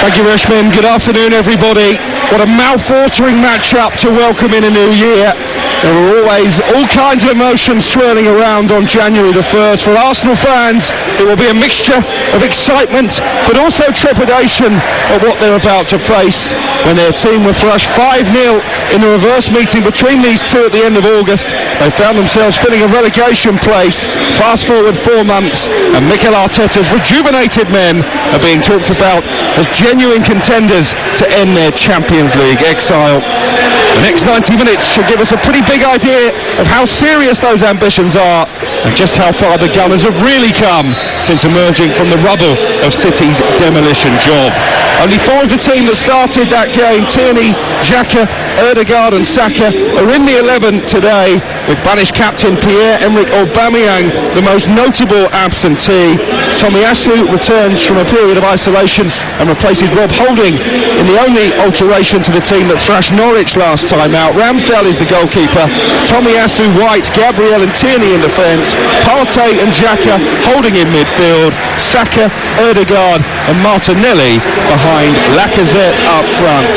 Thank you, Reshman. Good afternoon, everybody. What a mouth-watering match-up to welcome in a new year. There are always all kinds of emotions swirling around on January the 1st. For Arsenal fans, it will be a mixture of excitement, but also trepidation at what they're about to face when their team were thrashed 5-0 in the reverse meeting between these two at the end of August. They found themselves filling a relegation place. Fast forward 4 months, and Mikel Arteta's rejuvenated men are being talked about as genuine contenders to end their Champions League exile. The next 90 minutes should give us a pretty big idea of how serious those ambitions are and just how far the Gunners have really come since emerging from the rubble of City's demolition job. Only 4 of the team that started that game, Tierney, Xhaka, Ødegaard and Saka, are in the 11 today, with Spanish captain Pierre-Emerick Aubameyang the most notable absentee. Tomiyasu returns from a period of isolation and replaces Rob Holding in the only alteration to the team that thrashed Norwich last time out. Ramsdale is the goalkeeper, Tomiyasu, White, Gabriel and Tierney in defence, Partey and Xhaka holding in midfield, Saka, Ødegaard and Martinelli behind Lacazette up front.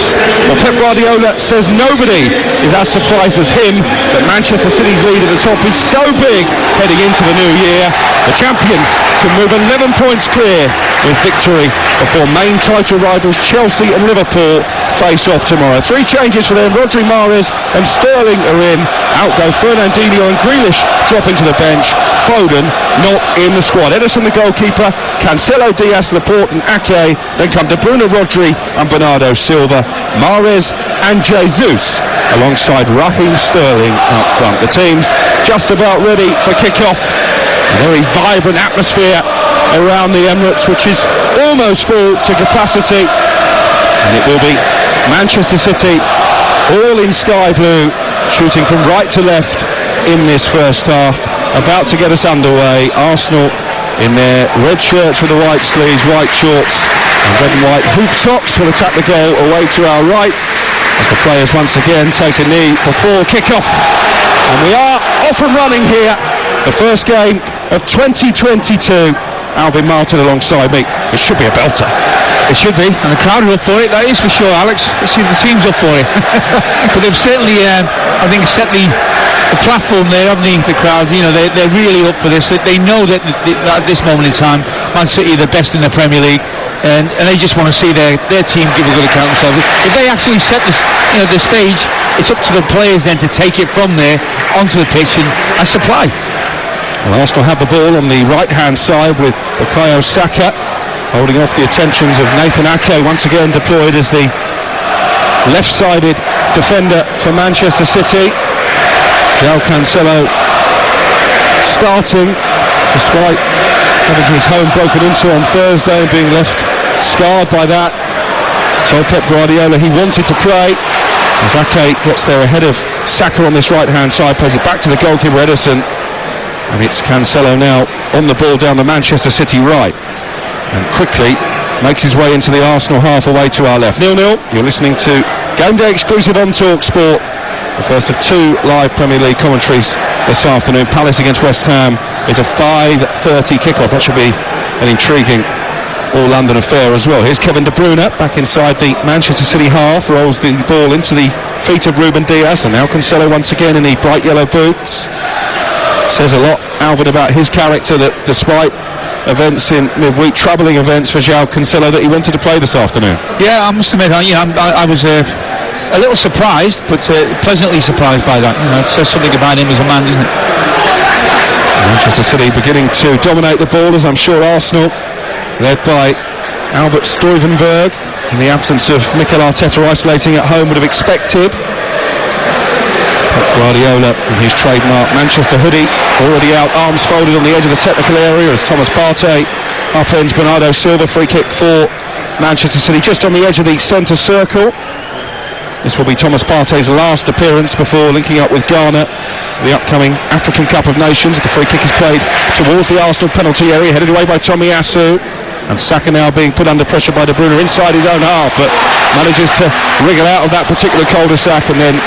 Well, Pep Guardiola says nobody is as surprised as him that Manchester City's lead at the top is so big heading into the new year. The champions can move 11 points clear with victory before main title rivals Chelsea and Liverpool face off tomorrow. 3 changes for them. Rodri, Mahrez and Sterling are in. Out go Fernandinho and Grealish drop into the bench. Foden not in the squad. Ederson the goalkeeper, Cancelo, Diaz, Laporte and Ake. Then come De Bruyne, Rodri and Bernardo Silva, Mahrez and Jesus alongside Raheem Sterling up front. The team's just about ready for kick-off. A very vibrant atmosphere around the Emirates, which is almost full to capacity, and it will be Manchester City all in sky blue, shooting from right to left in this first half, about to get us underway. Arsenal in their red shirts with the white sleeves, white shorts and red and white hoop socks will attack the goal away to our right as the players once again take a knee before kick-off. And we are off and running here, the first game of 2022. Alvin Martin alongside me. It should be a belter. It should be, and the crowd are up for it, that is for sure, Alex. The team's up for it. But they've certainly, I think, set the platform there, haven't they, the crowd? You know, they're really up for this. They know that at this moment in time, Man City are the best in the Premier League, and they just want to see their team give a good account of themselves. If they actually set this, the stage, it's up to the players then to take it from there onto the pitch and supply. Well, Arsenal have the ball on the right-hand side with Bukayo Saka holding off the attentions of Nathan Ake, once again deployed as the left-sided defender for Manchester City. João Cancelo starting despite having his home broken into on Thursday and being left scarred by that. Told Pep Guardiola he wanted to play as Ake gets there ahead of Saka on this right-hand side, plays it back to the goalkeeper Ederson. And it's Cancelo now on the ball down the Manchester City right, and quickly makes his way into the Arsenal half away to our left. 0-0. You're listening to Game Day exclusive on TalkSport, the first of 2 live Premier League commentaries this afternoon. Palace against West Ham is a 5:30 kickoff. That should be an intriguing all-London affair as well. Here's Kevin De Bruyne back inside the Manchester City half, rolls the ball into the feet of Ruben Diaz, and now Cancelo once again in the bright yellow boots. Says a lot, Alvin, about his character, that despite events in midweek, troubling events for João Cancelo, that he wanted to play this afternoon. Yeah, I must admit, I was a little surprised, but pleasantly surprised by that. It says something about him as a man, doesn't it? Manchester City beginning to dominate the ball, as I'm sure Arsenal, led by Albert Stuyvenberg, in the absence of Mikel Arteta isolating at home, would have expected. Guardiola in his trademark Manchester hoodie, already out, arms folded on the edge of the technical area as Thomas Partey upends Bernardo Silva. Free kick for Manchester City just on the edge of the centre circle. This will be Thomas Partey's last appearance before linking up with Ghana, the upcoming African Cup of Nations. The free kick is played towards the Arsenal penalty area, headed away by Tomiyasu, and Saka now being put under pressure by De Bruyne inside his own half, but manages to wriggle out of that particular cul-de-sac and then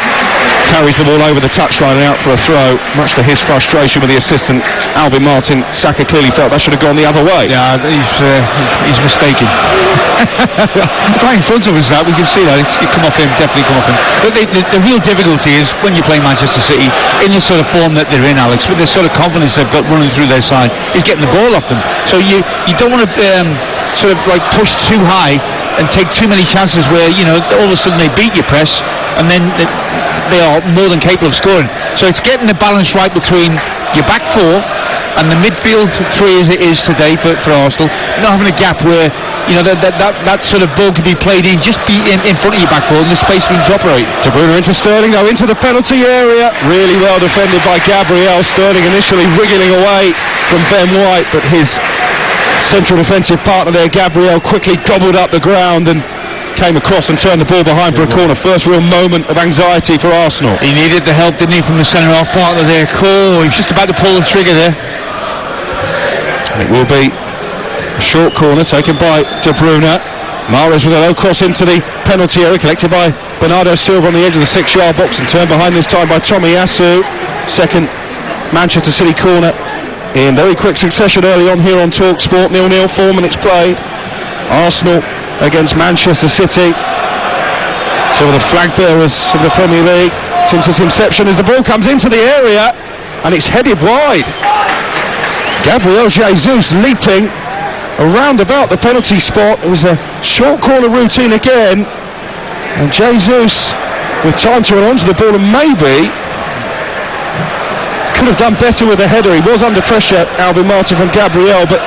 carries the ball over the touchline and out for a throw, much to his frustration with the assistant Alvin Martin. Saka clearly felt that should have gone the other way. Yeah, he's mistaken. Right in front of us, that we can see that it come off him, definitely come off him. But the real difficulty is when you play Manchester City in the sort of form that they're in, Alex, with the sort of confidence they've got running through their side, is getting the ball off them. So you don't want to sort of like push too high and take too many chances where, you know, all of a sudden they beat your press and then they are more than capable of scoring. So it's getting the balance right between your back four and the midfield three as it is today for Arsenal, not having a gap where, you know, that sort of ball can be played in, just be in front of your back four and the space for him to operate. De Bruyne into Sterling, though, into the penalty area. Really well defended by Gabriel. Sterling initially wriggling away from Ben White, but his central defensive partner there, Gabriel, quickly gobbled up the ground and came across and turned the ball behind for a corner. First real moment of anxiety for Arsenal. He needed the help, didn't he, from the centre-half partner there. He was just about to pull the trigger there. And it will be a short corner taken by De Bruyne. Mahrez with a low cross into the penalty area, collected by Bernardo Silva on the edge of the 6-yard box and turned behind this time by Tomiyasu. Second Manchester City corner in very quick succession early on here on TalkSport. 0-0, 4 minutes played. Arsenal against Manchester City, two of the flag bearers of the Premier League since its inception, as the ball comes into the area and it's headed wide. Gabriel Jesus leaping around about the penalty spot. It was a short corner routine again, and Jesus with time to run onto the ball and maybe could have done better with a header. He was under pressure, Alvin Martin, from Gabriel, but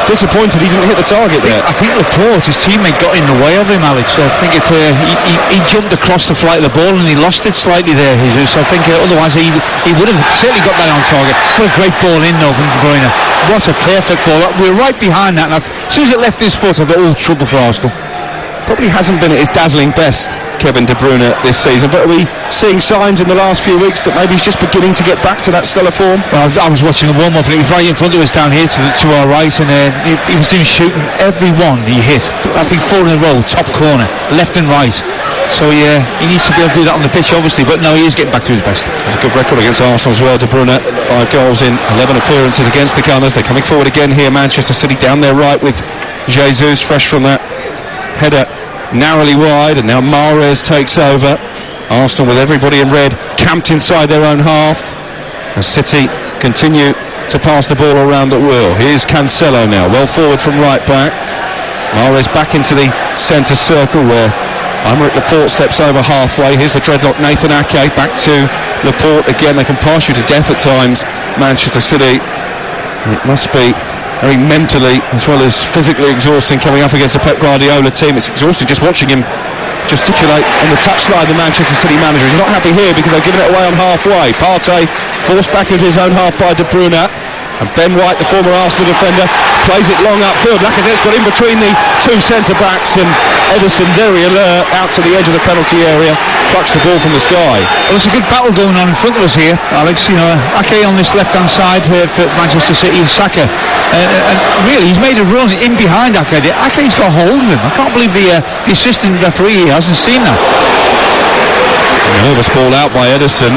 disappointed he didn't hit the target there. I think Laporte, his teammate, got in the way of him, Alex. I think he jumped across the flight of the ball and he lost it slightly there, Jesus. I think otherwise he would have certainly got that on target. What a great ball in though from De Bruyne. What a perfect ball. We were right behind that, and as soon as it left his foot, I thought, oh, trouble for Arsenal. Probably hasn't been at his dazzling best, Kevin De Bruyne, this season, but are we seeing signs in the last few weeks that maybe he's just beginning to get back to that stellar form? Well, I was watching the warm-up and he was right in front of us down here to our right, and he was doing shooting every one he hit. I think 4 in a row, top corner, left and right. So he needs to be able to do that on the pitch, obviously, but no, he is getting back to his best. That's a good record against Arsenal as well. De Bruyne, 5 goals in 11 appearances against the Gunners. They're coming forward again here, Manchester City down their right with Jesus fresh from that header narrowly wide, and now Mahrez takes over. Arsenal with everybody in red camped inside their own half as City continue to pass the ball around at will. Here's Cancelo now, well forward from right back. Mahrez back into the centre circle where Aymeric Laporte steps over halfway. Here's the dreadlock Nathan Ake, back to Laporte again. They can pass you to death at times, Manchester City. It must be very mentally as well as physically exhausting coming up against the Pep Guardiola team. It's exhausting just watching him gesticulate on the touchline, the Manchester City manager. He's not happy here because they've given it away on halfway. Partey forced back into his own half by De Bruyne, and Ben White, the former Arsenal defender, plays it long upfield. Lacazette's got in between the two centre-backs, and Ederson, very alert, out to the edge of the penalty area, plucks the ball from the sky. Well, there's a good battle going on in front of us here, Alex. You know, Ake on this left-hand side for Manchester City, and Saka. And really, he's made a run in behind Ake. Ake's got hold of him. I can't believe the assistant referee hasn't seen that. Nervous ball out by Ederson.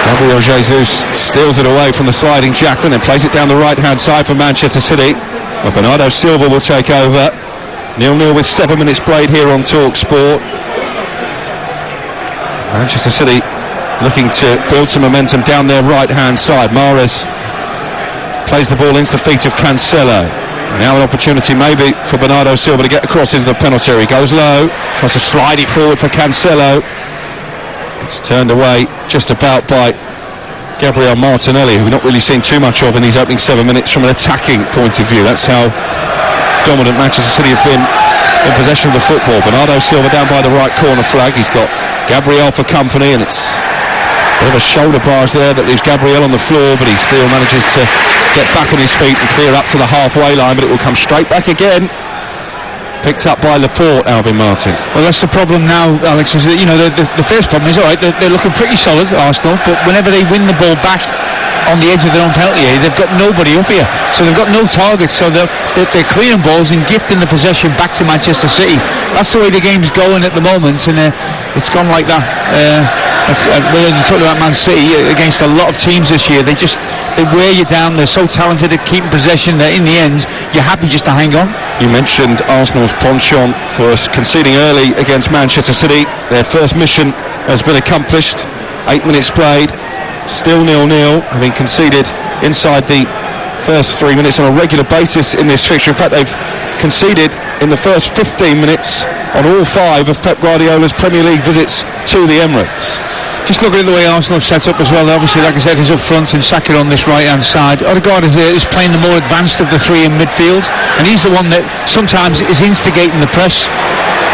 Gabriel Jesus steals it away from the sliding jackal and then plays it down the right-hand side for Manchester City. But Bernardo Silva will take over. 0-0 with 7 minutes played here on TalkSport. Manchester City looking to build some momentum down their right-hand side. Mahrez plays the ball into the feet of Cancelo. Now an opportunity maybe for Bernardo Silva to get across into the penalty area. He goes low, tries to slide it forward for Cancelo. It's turned away just about by Gabriel Martinelli, who we've not really seen too much of in these opening 7 minutes from an attacking point of view. That's how dominant Manchester City have been in possession of the football. Bernardo Silva down by the right corner flag. He's got Gabriel for company, and it's a bit of a shoulder barge there that leaves Gabriel on the floor, but he still manages to get back on his feet and clear up to the halfway line, but it will come straight back again. Picked up by Laporte, Alvin Martin. Well, that's the problem now, Alex, is that, you know, the first problem is, all right, they're looking pretty solid, Arsenal, but whenever they win the ball back on the edge of their own penalty area, they've got nobody up here, so they've got no targets, so they're clearing balls and gifting the possession back to Manchester City. That's the way the game's going at the moment, and it's gone like that. When you talk about Man City against a lot of teams this year, they wear you down. They're so talented at keeping possession that in the end you're happy just to hang on. You mentioned Arsenal's penchant for conceding early against Manchester City. Their first mission has been accomplished. 8 minutes played, still 0-0, having conceded inside the first 3 minutes on a regular basis in this fixture. In fact, they've conceded in the first 15 minutes on all 5 of Pep Guardiola's Premier League visits to the Emirates. Just looking at the way Arsenal have set up as well, obviously, like I said, he's up front and Saka on this right-hand side. Odegaard is playing the more advanced of the 3 in midfield, and he's the one that sometimes is instigating the press.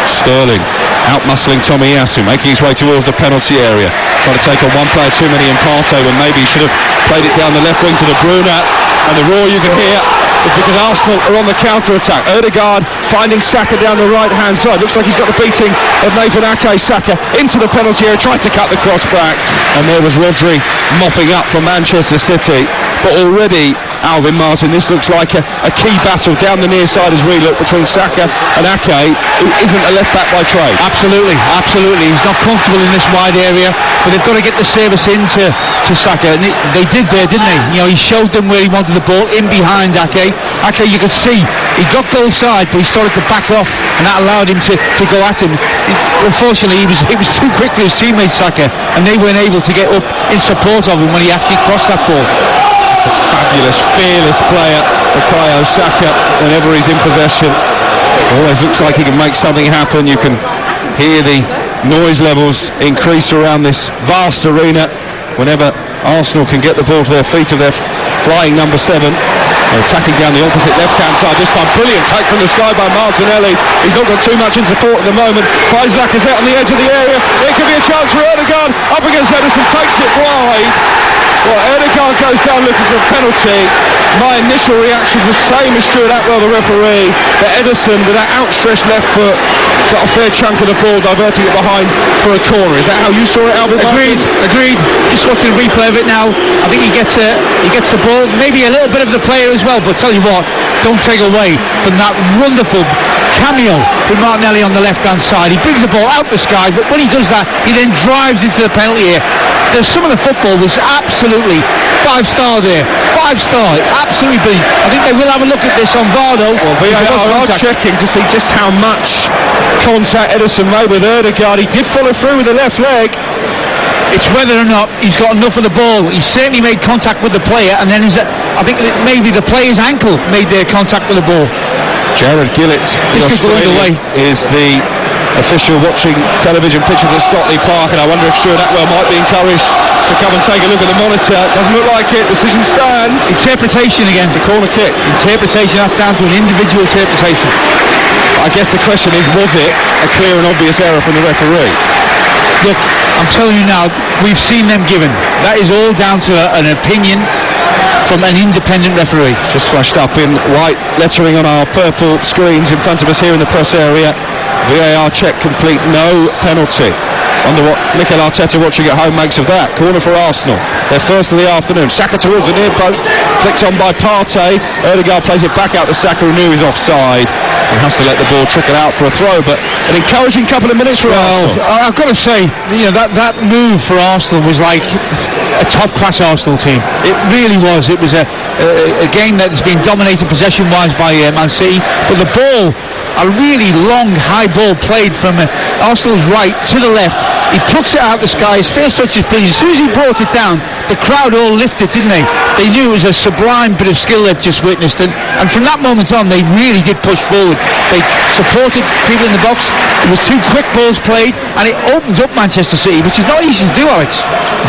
Sterling out-muscling Tomiyasu, making his way towards the penalty area, trying to take on one player too many in Partey when maybe he should have played it down the left wing to De Bruyne, and the roar you can hear is because Arsenal are on the counter-attack. Odegaard finding Saka down the right-hand side. Looks like he's got the beating of Nathan Ake. Saka into the penalty area, tries to cut the cross back, and there was Rodri mopping up for Manchester City. But already, Alvin Martin, this looks like a key battle down the near side as we look between Saka and Ake, who isn't a left-back by trade. Absolutely. He's not comfortable in this wide area, but they've got to get the service into Saka. And they did there, didn't they? You know, he showed them where he wanted the ball, in behind Ake. Ake, you can see, he got goal side, but he started to back off, and that allowed him to go at him. Unfortunately, he was too quick for his teammate Saka, and they weren't able to get up in support of him when he actually crossed that ball. A fabulous, fearless player, Bukayo Saka, whenever he's in possession. Always looks like he can make something happen. You can hear the noise levels increase around this vast arena whenever Arsenal can get the ball to their feet of their flying number 7. They're attacking down the opposite left-hand side this time. Brilliant take from the sky by Martinelli. He's not got too much in support at the moment. Finds Lacazette on the edge of the area. There could be a chance for Odegaard. Up against Ederson, takes it wide. Well, Odegaard goes down looking for a penalty. My initial reaction was the same as Stuart Atwell, the referee. But Ederson, with that outstretched left foot, got a fair chunk of the ball, diverting it behind for a corner. Is that how you saw it, Alvin? Agreed. Just watching the replay of it now, I think he gets the ball, maybe a little bit of the player as well. But tell you what, don't take away from that wonderful cameo with Martinelli on the left-hand side. He brings the ball out the sky, but when he does that, he then drives into the penalty area. There's some of the football was absolutely 5-star there. 5-star, absolutely brilliant. I think they will have a look at this on VAR though. Well, VAR are checking to see just how much contact Ederson made with Odegaard. He did follow through with the left leg. It's whether or not he's got enough of the ball. He certainly made contact with the player, and then I think maybe the player's ankle made their contact with the ball. Jared Gillett is the official watching television pictures at Stockley Park, and I wonder if Stuart Atwell might be encouraged to come and take a look at the monitor. Doesn't look like it. Decision stands. Interpretation again. It's a corner kick. Interpretation, that's down to an individual interpretation. I guess the question is, was it a clear and obvious error from the referee? Look, I'm telling you now, we've seen them given. That is all down to an opinion from an independent referee. Just flashed up in white lettering on our purple screens in front of us here in the press area. VAR check complete, no penalty. Wonder what Mikel Arteta watching at home makes of that. Corner for Arsenal, their first of the afternoon. Saka towards the near post, flicked on by Partey. Odegaard plays it back out to Saka, who knew he's offside and has to let the ball trickle out for a throw. But an encouraging couple of minutes for Arsenal. I've got to say, that move for Arsenal was like a top-class Arsenal team. It really was. It was a game that has been dominated possession-wise by Man City, but the ball, a really long high ball played from Arsenal's right to the left. He plucks it out of the sky. His first touch is brilliant. As soon as he brought it down, the crowd all lifted, didn't they? They knew it was a sublime bit of skill they'd just witnessed, and from that moment on they really did push forward. They supported people in the box. It was 2 quick balls played, and it opened up Manchester City, which is not easy to do, Alex.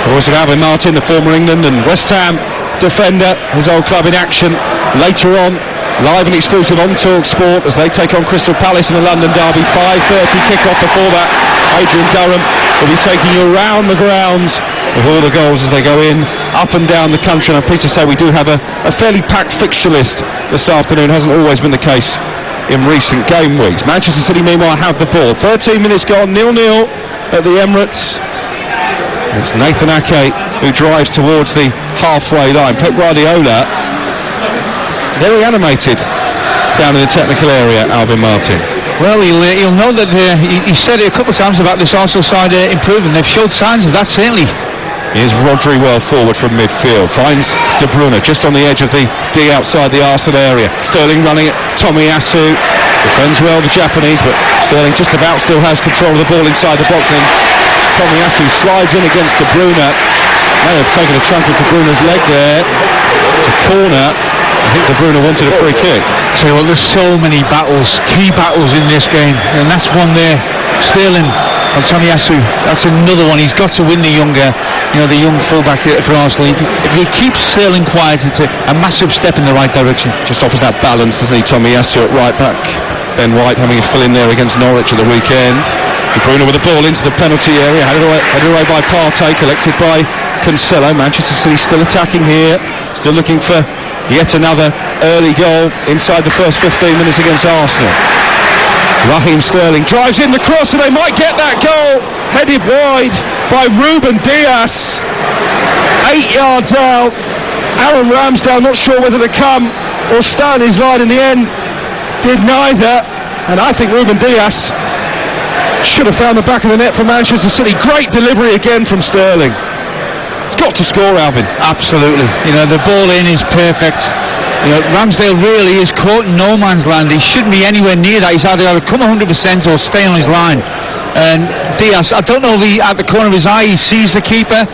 The voice of Alvin Martin, the former England and West Ham defender, his old club in action later on. Live and exclusive on TalkSport as they take on Crystal Palace in the London derby. 5:30 kick-off. Before that, Adrian Durham will be taking you around the grounds with all the goals as they go in, up and down the country. And I'm pleased to say we do have a fairly packed fixture list this afternoon. Hasn't always been the case in recent game weeks. Manchester City, meanwhile, have the ball. 13 minutes gone, 0-0 at the Emirates. It's Nathan Ake who drives towards the halfway line. Pep Guardiola, very animated down in the technical area, Alvin Martin. Well, he'll know that he said it a couple of times about this Arsenal side improving. They've showed signs of that, certainly. Here's Rodri well forward from midfield, finds De Bruyne just on the edge of the D outside the Arsenal area. Sterling running at Tomiyasu, defends well the Japanese, but Sterling just about still has control of the ball inside the box. Then Tomiyasu slides in against De Bruyne. May have taken a chunk of De Bruyne's leg there. It's a corner. I think De Bruyne wanted a free kick. So well, there's so many battles, key battles in this game, and that's one there. Sterling and Tomiyasu, that's another one. He's got to win the young fullback for Arsenal. If he keeps Sterling quiet, it's a massive step in the right direction. Just offers that balance, doesn't he, Tomiyasu at right back. Ben White having a fill in there against Norwich at the weekend. De Bruyne with the ball into the penalty area, headed away by Partey, collected by Cancelo. Manchester City still attacking here, still looking for yet another early goal inside the first 15 minutes against Arsenal. Raheem Sterling drives in the cross and they might get that goal. Headed wide by Ruben Dias. 8 yards out. Aaron Ramsdale not sure whether to come or stay on his line in the end. Did neither. And I think Ruben Dias should have found the back of the net for Manchester City. Great delivery again from Sterling. He's got to score, Alvin. Absolutely. The ball in is perfect. Ramsdale really is caught in no man's land. He shouldn't be anywhere near that. He's either got to come 100% or stay on his line. And Diaz, I don't know if he, at the corner of his eye, he sees the keeper,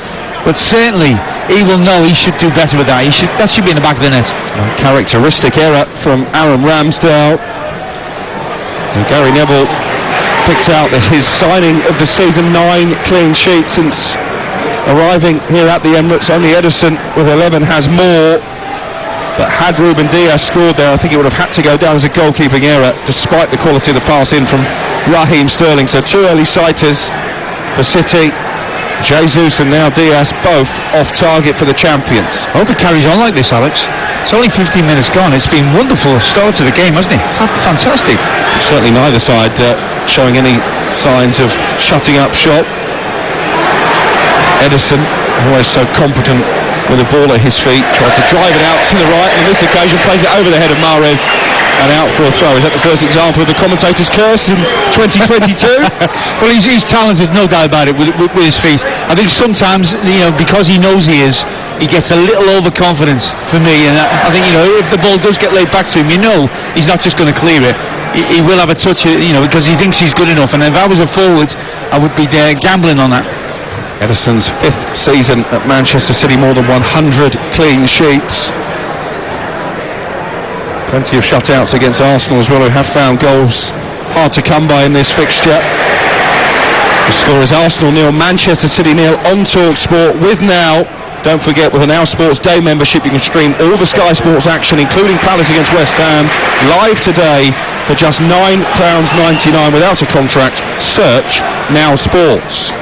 but certainly he will know he should do better with that. That should be in the back of the net. Characteristic error from Aaron Ramsdale. And Gary Neville picked out his signing of the season, 9 clean sheets since arriving here at the Emirates. Only Ederson with 11 has more. But had Ruben Dias scored there, I think it would have had to go down as a goalkeeping error, despite the quality of the pass in from Raheem Sterling. So 2 early sighters for City. Jesus and now Dias both off target for the champions. I hope it carries on like this, Alex. It's only 15 minutes gone. It's been wonderful start to the game, hasn't it? Fantastic. Certainly neither side showing any signs of shutting up shop. Ederson, always so competent with the ball at his feet, tries to drive it out to the right, and on this occasion plays it over the head of Mahrez and out for a throw. Is that the first example of the commentator's curse in 2022? Well, he's talented, no doubt about it, with his feet. I think sometimes, because he knows he is, he gets a little overconfident for me, and I think, if the ball does get laid back to him, he's not just going to clear it. He will have a touch, because he thinks he's good enough, and if I was a forward, I would be gambling on that. Ederson's 5th season at Manchester City, more than 100 clean sheets. Plenty of shutouts against Arsenal as well, who have found goals hard to come by in this fixture. The score is Arsenal 0, Manchester City 0 on TalkSport with Now. Don't forget, with a Now Sports Day membership, you can stream all the Sky Sports action, including Palace against West Ham, live today for just £9.99 without a contract. Search Now Sports.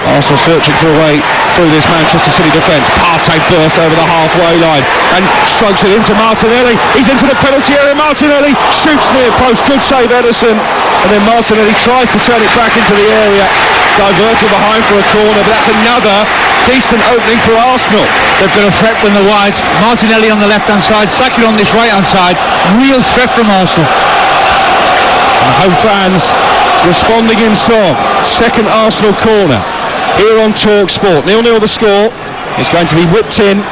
Arsenal searching for a way through this Manchester City defence. Partey bursts over the halfway line and strokes it into Martinelli. He's into the penalty area. Martinelli shoots near post. Good save, Ederson. And then Martinelli tries to turn it back into the area. Diverted behind for a corner, but that's another decent opening for Arsenal. They've got a threat when they're wide. Martinelli on the left-hand side, Saka on this right-hand side. Real threat from Arsenal. And the home fans responding in song. Second Arsenal corner here on TalkSport. 0-0 the score. It's going to be whipped in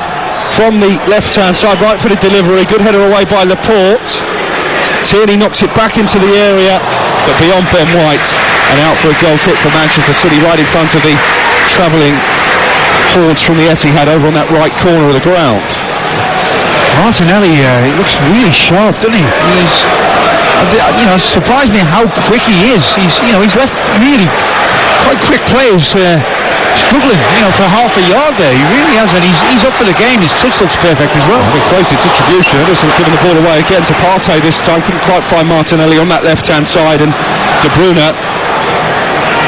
from the left-hand side, right for the delivery. Good header away by Laporte. Tierney knocks it back into the area, but beyond Ben White, and out for a goal kick for Manchester City, right in front of the travelling hordes from the Etihad over on that right corner of the ground. Martinelli, he looks really sharp, doesn't he? It surprised me how quick he is. He's left really quite quick players struggling, for half a yard there. He really has, and he's up for the game. His touch looks perfect as well. Having closed the distribution, Ederson's given the ball away again to Partey this time. Couldn't quite find Martinelli on that left-hand side, and De Bruyne,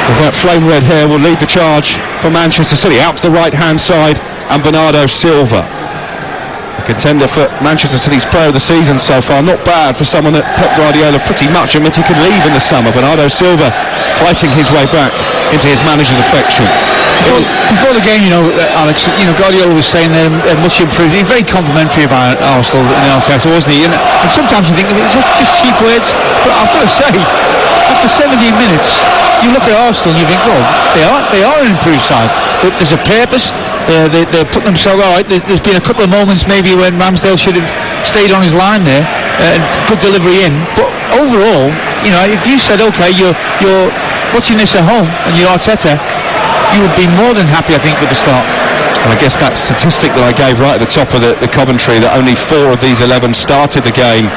with that flame red hair, will lead the charge for Manchester City. Out to the right-hand side, and Bernardo Silva, a contender for Manchester City's player of the season so far. Not bad for someone that Pep Guardiola pretty much admits he could leave in the summer. Bernardo Silva fighting his way back into his manager's affections. Before the game, Alex, Guardiola was saying they're much improved. He's very complimentary about Arsenal and Arteta, wasn't he? And sometimes you think it's just cheap words, but I've got to say, after 17 minutes, you look at Arsenal and you think, well, they are an improved side. There's a purpose. They're putting themselves all right. There's been a couple of moments maybe when Ramsdale should have stayed on his line there. Good delivery in, but overall, if you said, okay, you're watching this at home and you're Arteta, you would be more than happy, I think, with the start. And I guess that statistic that I gave right at the top of the commentary, that only 4 of these 11 started the game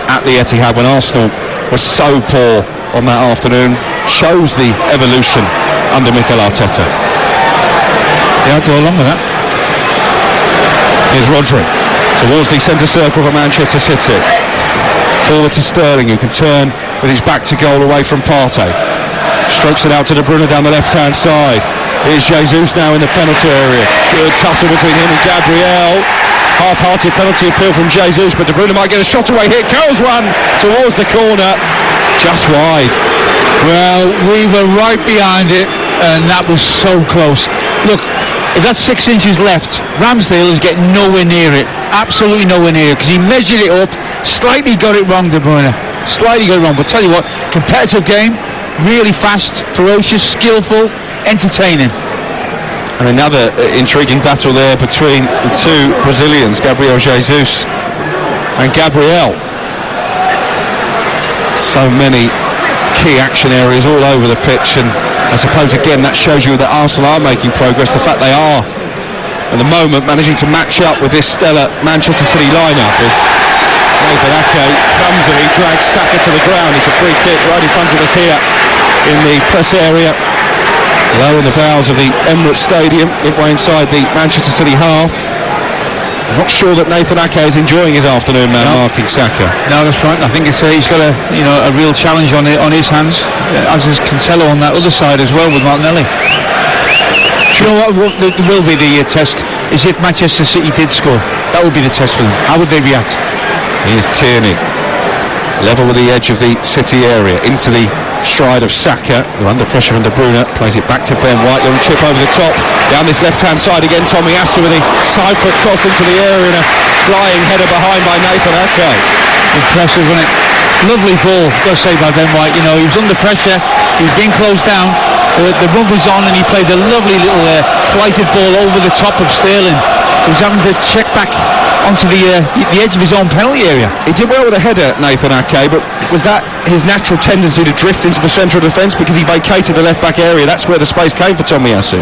at the Etihad when Arsenal was so poor on that afternoon, shows the evolution under Mikel Arteta. Yeah, I'd go along with that. Here's Rodri towards the centre circle for Manchester City. Forward to Sterling, who can turn with his back to goal away from Partey. Strokes it out to De Bruyne down the left-hand side. Here's Jesus now in the penalty area. Good tussle between him and Gabriel. Half-hearted penalty appeal from Jesus, but De Bruyne might get a shot away here. Curls one towards the corner, just wide. Well, we were right behind it, and that was so close. Look, if that's 6 inches left, Ramsdale is getting nowhere near it. Absolutely nowhere near it, because he measured it up, slightly got it wrong, De Bruyne. Slightly got it wrong, but tell you what, competitive game, really fast, ferocious, skillful, entertaining. And another intriguing battle there between the two Brazilians, Gabriel Jesus and Gabriel. So many key action areas all over the pitch, and I suppose again that shows you that Arsenal are making progress. The fact they are at the moment managing to match up with this stellar Manchester City lineup is Nathan Ake clumsily drags Saka to the ground. It's a free kick right in front of us here in the press area, low in the bowels of the Emirates Stadium, midway inside the Manchester City half. I'm not sure that Nathan Ake is enjoying his afternoon, man, marking Saka. No, that's right. I think he's got a real challenge on his hands, as is Cancelo on that other side as well with Martinelli. Do you know what will be the test is if Manchester City did score. That would be the test for them. How would they react? Here's Tierney, level with the edge of the City area, into the stride of Saka, who under pressure from De Bruyne, plays it back to Ben White, little chip over the top, down this left-hand side again, Tomiyasu with a side foot cross into the area and a flying header behind by Nathan Ake. Impressive, wasn't it? Lovely ball, got to say, by Ben White. He was under pressure, he was getting closed down, the run was on, and he played a lovely little flighted ball over the top of Sterling. He was having to check back onto the edge of his own penalty area. He did well with a header, Nathan Ake, but was that his natural tendency to drift into the centre of defence because he vacated the left-back area? That's where the space came for Tomiyasu.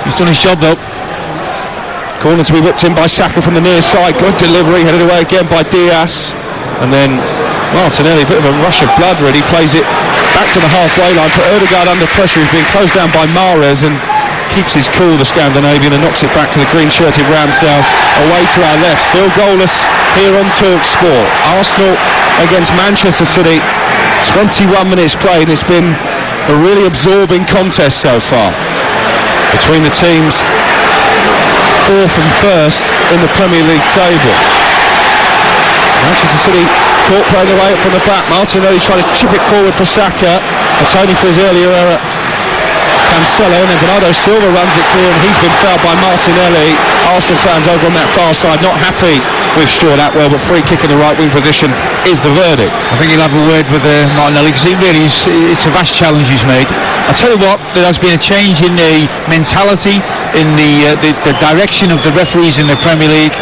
He's done his job, though. Corner to be whipped in by Saka from the near side. Good delivery, headed away again by Diaz. And then Martinelli, a bit of a rush of blood really, plays it back to the halfway line. Put Ødegaard under pressure. He's being closed down by Mahrez and keeps his cool, the Scandinavian, and knocks it back to the green-shirted Ramsdale, away to our left. Still goalless here on TalkSport. Arsenal against Manchester City, 21 minutes played. It's been a really absorbing contest so far between the teams 4th and 1st in the Premier League table. Manchester City caught playing away up from the back. Martinelli trying to chip it forward for Saka. Tony for his earlier error. Cancelo, and then Bernardo Silva runs it clear, and he's been fouled by Martinelli. Arsenal fans over on that far side not happy with Stuart Atwell, but free kick in the right wing position is the verdict. I think he'll have a word with Martinelli, because it's a vast challenge he's made. I'll tell you what, there has been a change in the mentality, in the direction of the referees in the Premier League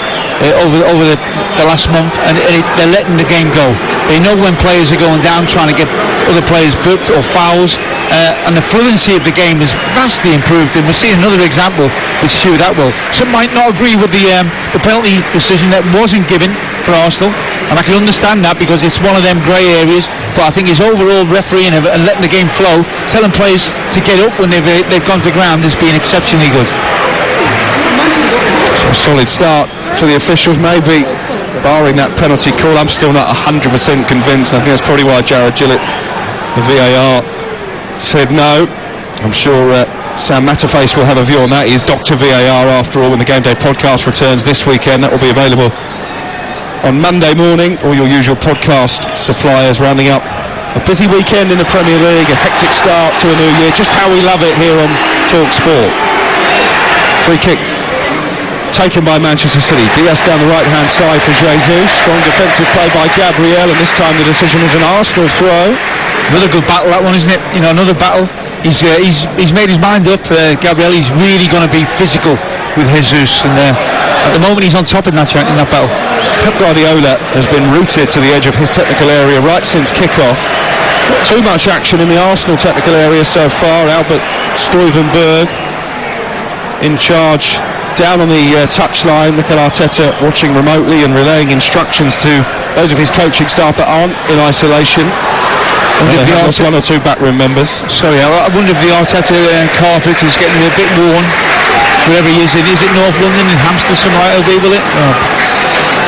over the last month, and they're letting the game go. They know when players are going down, trying to get other players booked or fouls, and the fluency of the game is vastly improved, and we're seeing another example with Stuart Atwell. Some might not agree with the penalty decision that wasn't given for Arsenal, and I can understand that because it's one of them grey areas, but I think his overall refereeing and letting the game flow, telling players to get up when they've gone to ground, has been exceptionally good. So a solid start for the officials, maybe barring that penalty call. I'm still not 100% convinced. I think that's probably why Jared Gillett, the VAR, said no. I'm sure Sam Matterface will have a view on that. He is Dr. VAR after all. When the Game Day podcast returns this weekend, that will be available on Monday morning. All your usual podcast suppliers rounding up A busy weekend in the Premier League, a hectic start to a new year, just how we love it here on TalkSport. Free kick taken by Manchester City. Diaz down the right hand side for Jesus. Strong defensive play by Gabriel, and this time the decision is an Arsenal throw. Another good battle, that one, isn't it? You know, another battle. He's made his mind up, Gabriel. He's really going to be physical with Jesus, and at the moment he's on top in that battle. Pep Guardiola has been rooted to the edge of his technical area right since kick-off. Not too much action in the Arsenal technical area so far. Albert Stuyvenberg in charge down on the touchline. Mikel Arteta watching remotely and relaying instructions to those of his coaching staff that aren't in isolation. They have lost one or two backroom members. Sorry, I wonder if the Arteta carpet is getting a bit worn wherever he is in. Is it North London, in Hampstead, somewhere like it'll be, will it? Oh.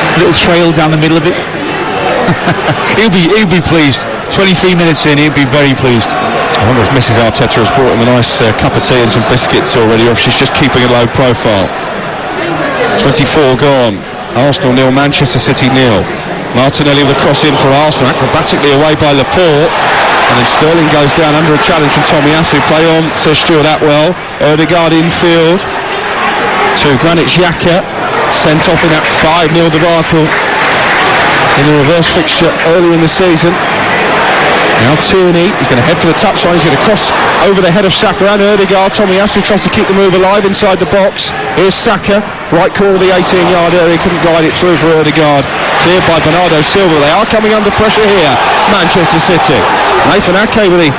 A little trail down the middle of it. he'll be pleased. 23 minutes in, he'll be very pleased. I wonder if Mrs. Arteta has brought him a nice cup of tea and some biscuits already, or if she's just keeping a low profile. 24 gone. Arsenal 0, Manchester City 0. Martinelli with a cross in for Arsenal, acrobatically away by Laporte, and then Sterling goes down under a challenge from Tomiyasu. Play on, says Stuart Atwell. Ødegaard infield to Granit Xhaka, sent off in that 5-0 debacle in the reverse fixture early in the season. Now Tierney, he's going to head for the touchline, he's going to cross over the head of Saka and Ødegaard. Tomiyasu tries to keep the move alive inside the box. Here's Saka, right corner of the 18-yard area, couldn't guide it through for Ødegaard. Cleared by Bernardo Silva. They are coming under pressure here, Manchester City. Nathan Ake with the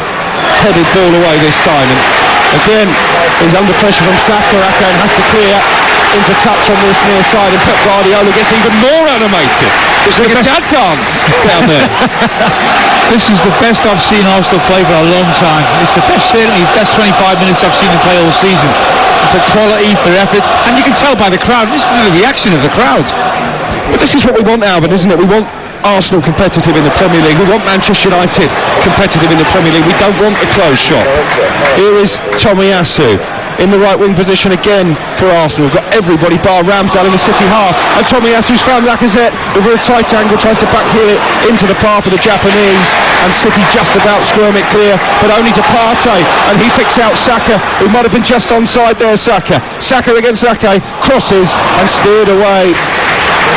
headed ball away this time, and again he's under pressure from Saka. Ake has to clear into touch on this near side, and Pep Guardiola gets even more animated. It's like a dad dance down there. This is the best I've seen Arsenal play for a long time. It's the best, certainly best 25 minutes I've seen them play all season. For quality, for effort, and you can tell by the crowd. This is the reaction of the crowd. But this is what we want, Alvin, isn't it? We want Arsenal competitive in the Premier League. We want Manchester United competitive in the Premier League. We don't want a close shot. Here is Tomiyasu in the right wing position again for Arsenal. We've got everybody bar Ramsdale in the City half, and Tomiyasu's found Lacazette over a tight angle, tries to back heel it into the path of the Japanese, and City just about squirm it clear, but only to Partey, and he picks out Saka, who might have been just onside there. Saka against Ake, crosses and steered away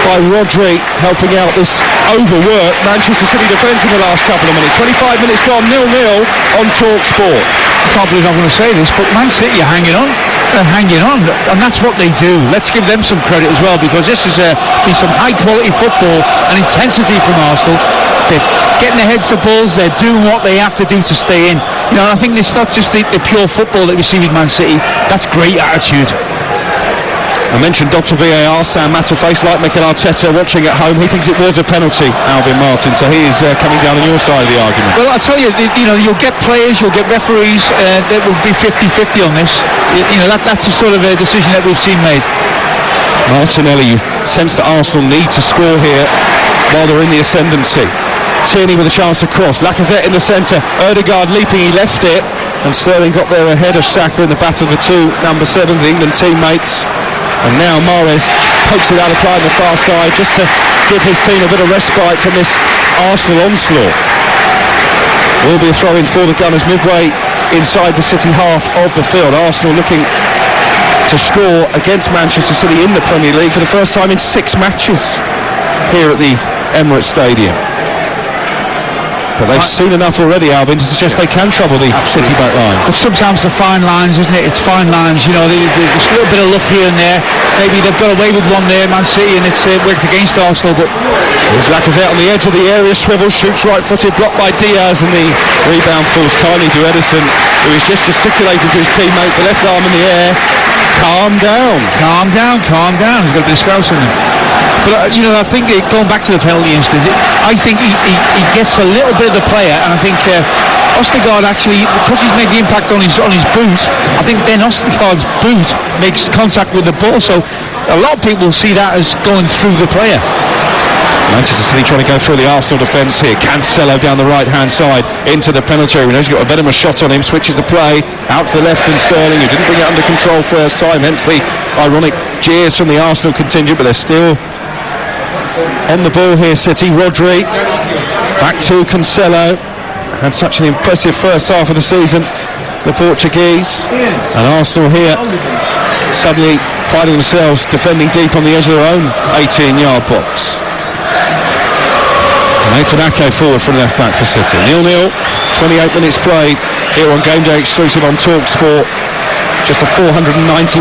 by Rodri, helping out this overworked Manchester City defence in the last couple of minutes. 25 minutes gone, 0-0 on TalkSport. I can't believe I'm going to say this, but Man City are hanging on. They're hanging on, and that's what they do. Let's give them some credit as well, because this has been some high-quality football and intensity from Arsenal. They're getting their heads to balls. They're doing what they have to do to stay in. You know, and I think it's not just the pure football that we see with Man City. That's great attitude. I mentioned Dr. VAR, Sam Matterface, like Mikel Arteta watching at home. He thinks it was a penalty, Alvin Martin, so he is coming down on your side of the argument. Well, I'll tell you, you'll get players, you'll get referees that will be 50-50 on this. That's the sort of a decision that we've seen made. Martinelli, you sense that Arsenal need to score here while they're in the ascendancy. Tierney with a chance to cross. Lacazette in the centre. Ødegaard leaping, he left it. And Sterling got there ahead of Saka in the battle of the two number 7s, the England teammates. And now Mahrez pokes it out of play on the far side just to give his team a bit of respite from this Arsenal onslaught. Will be a throw-in for the Gunners midway inside the City half of the field. Arsenal looking to score against Manchester City in the Premier League for the first time in 6 matches here at the Emirates Stadium. But they've seen enough already, Alvin, to suggest they can trouble the City back line. But sometimes the fine lines, isn't it? It's fine lines, there's a little bit of luck here and there. Maybe they've got away with one there, Man City, and it's worked against Arsenal. But there's Lacazette on the edge of the area, swivels, shoots right-footed, blocked by Diaz, and the rebound falls kindly to Ederson, who is just gesticulating to his teammates, the left arm in the air. Calm down. He's got a bit of scouse in him. But I think going back to the penalty incident, I think he gets a little bit of the player, and I think Ødegaard actually, because he's made the impact on his boot, I think then Ødegaard's boot makes contact with the ball, so a lot of people see that as going through the player. Manchester City trying to go through the Arsenal defence here. Cancelo down the right-hand side into the penalty area. He's got a venomous shot on him, switches the play out to the left, and Sterling, who didn't bring it under control first time, hence the ironic jeers from the Arsenal contingent, but they're still on the ball here, City. Rodri back to Cancelo. had such an impressive first half of the season, the Portuguese, and Arsenal here suddenly finding themselves defending deep on the edge of their own 18-yard box. Nathan Ake forward for the left back for City. 0-0, 28 minutes played here on Game Day exclusive on TalkSport. Just the 490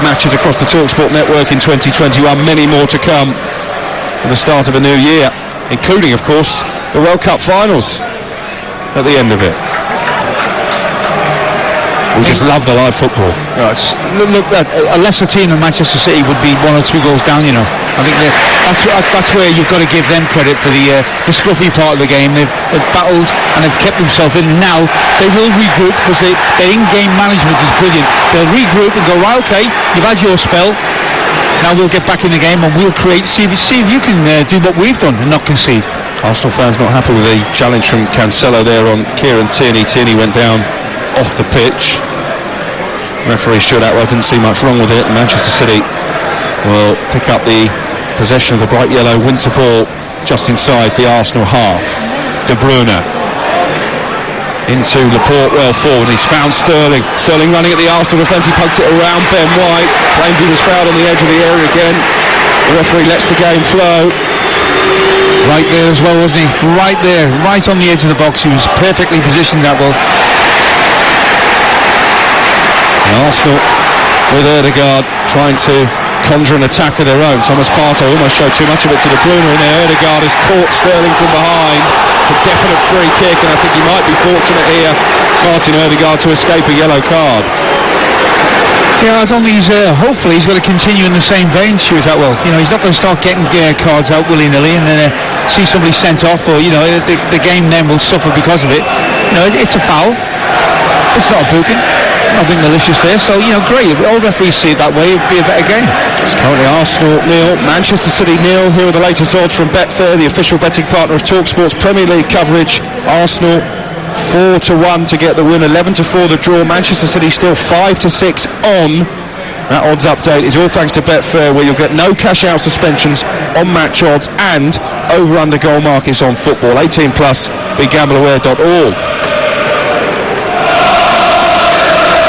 matches across the TalkSport network in 2021, many more to come at the start of a new year, including, of course, the World Cup finals at the end of it. We just love the live football. Right. Look, a lesser team than Manchester City would be 1 or 2 goals down, you know. I think that's where you've got to give them credit for the scruffy part of the game. They've battled and they've kept themselves in. Now they will regroup because their in-game management is brilliant. They'll regroup and go, right, okay, you've had your spell. Now we'll get back in the game and we'll create. See if you can do what we've done and not concede. Arsenal fans not happy with the challenge from Cancelo there on Kieran Tierney. Tierney went down off the pitch. Referee shootout, well, didn't see much wrong with it. Manchester City will pick up the possession of the bright yellow winter ball just inside the Arsenal half. De Bruyne into Laporte, well forward. He's found Sterling. Sterling running at the Arsenal defence. He poked it around Ben White. Claims he was fouled on the edge of the area again. The referee lets the game flow. Right there as well, wasn't he? Right there, right on the edge of the box. He was perfectly positioned that well. Arsenal with Ødegaard trying to conjure an attack of their own. Thomas Partey almost showed too much of it to De Bruyne, and there Ødegaard has caught Sterling from behind. It's a definite free kick, and I think he might be fortunate here, Martin Ødegaard, to escape a yellow card. Yeah, I don't think hopefully he's got to continue in the same vein, Stuart Atwell. You know, he's not going to start getting cards out willy-nilly and then see somebody sent off, or, you know, the game then will suffer because of it. You know, it's a foul. It's not a booking. Nothing malicious there, so, you know, great. All referees see it that way, it'd be a better game. It's currently Arsenal 0, Manchester City 0. Here are the latest odds from Betfair, the official betting partner of TalkSport's Premier League coverage. Arsenal 4-1 to get the win, 11-4 the draw. Manchester City still 5-6 on. That odds update is all thanks to Betfair, where you'll get no cash-out suspensions on match odds and over-under goal markets on football. 18+, begambleaware.org.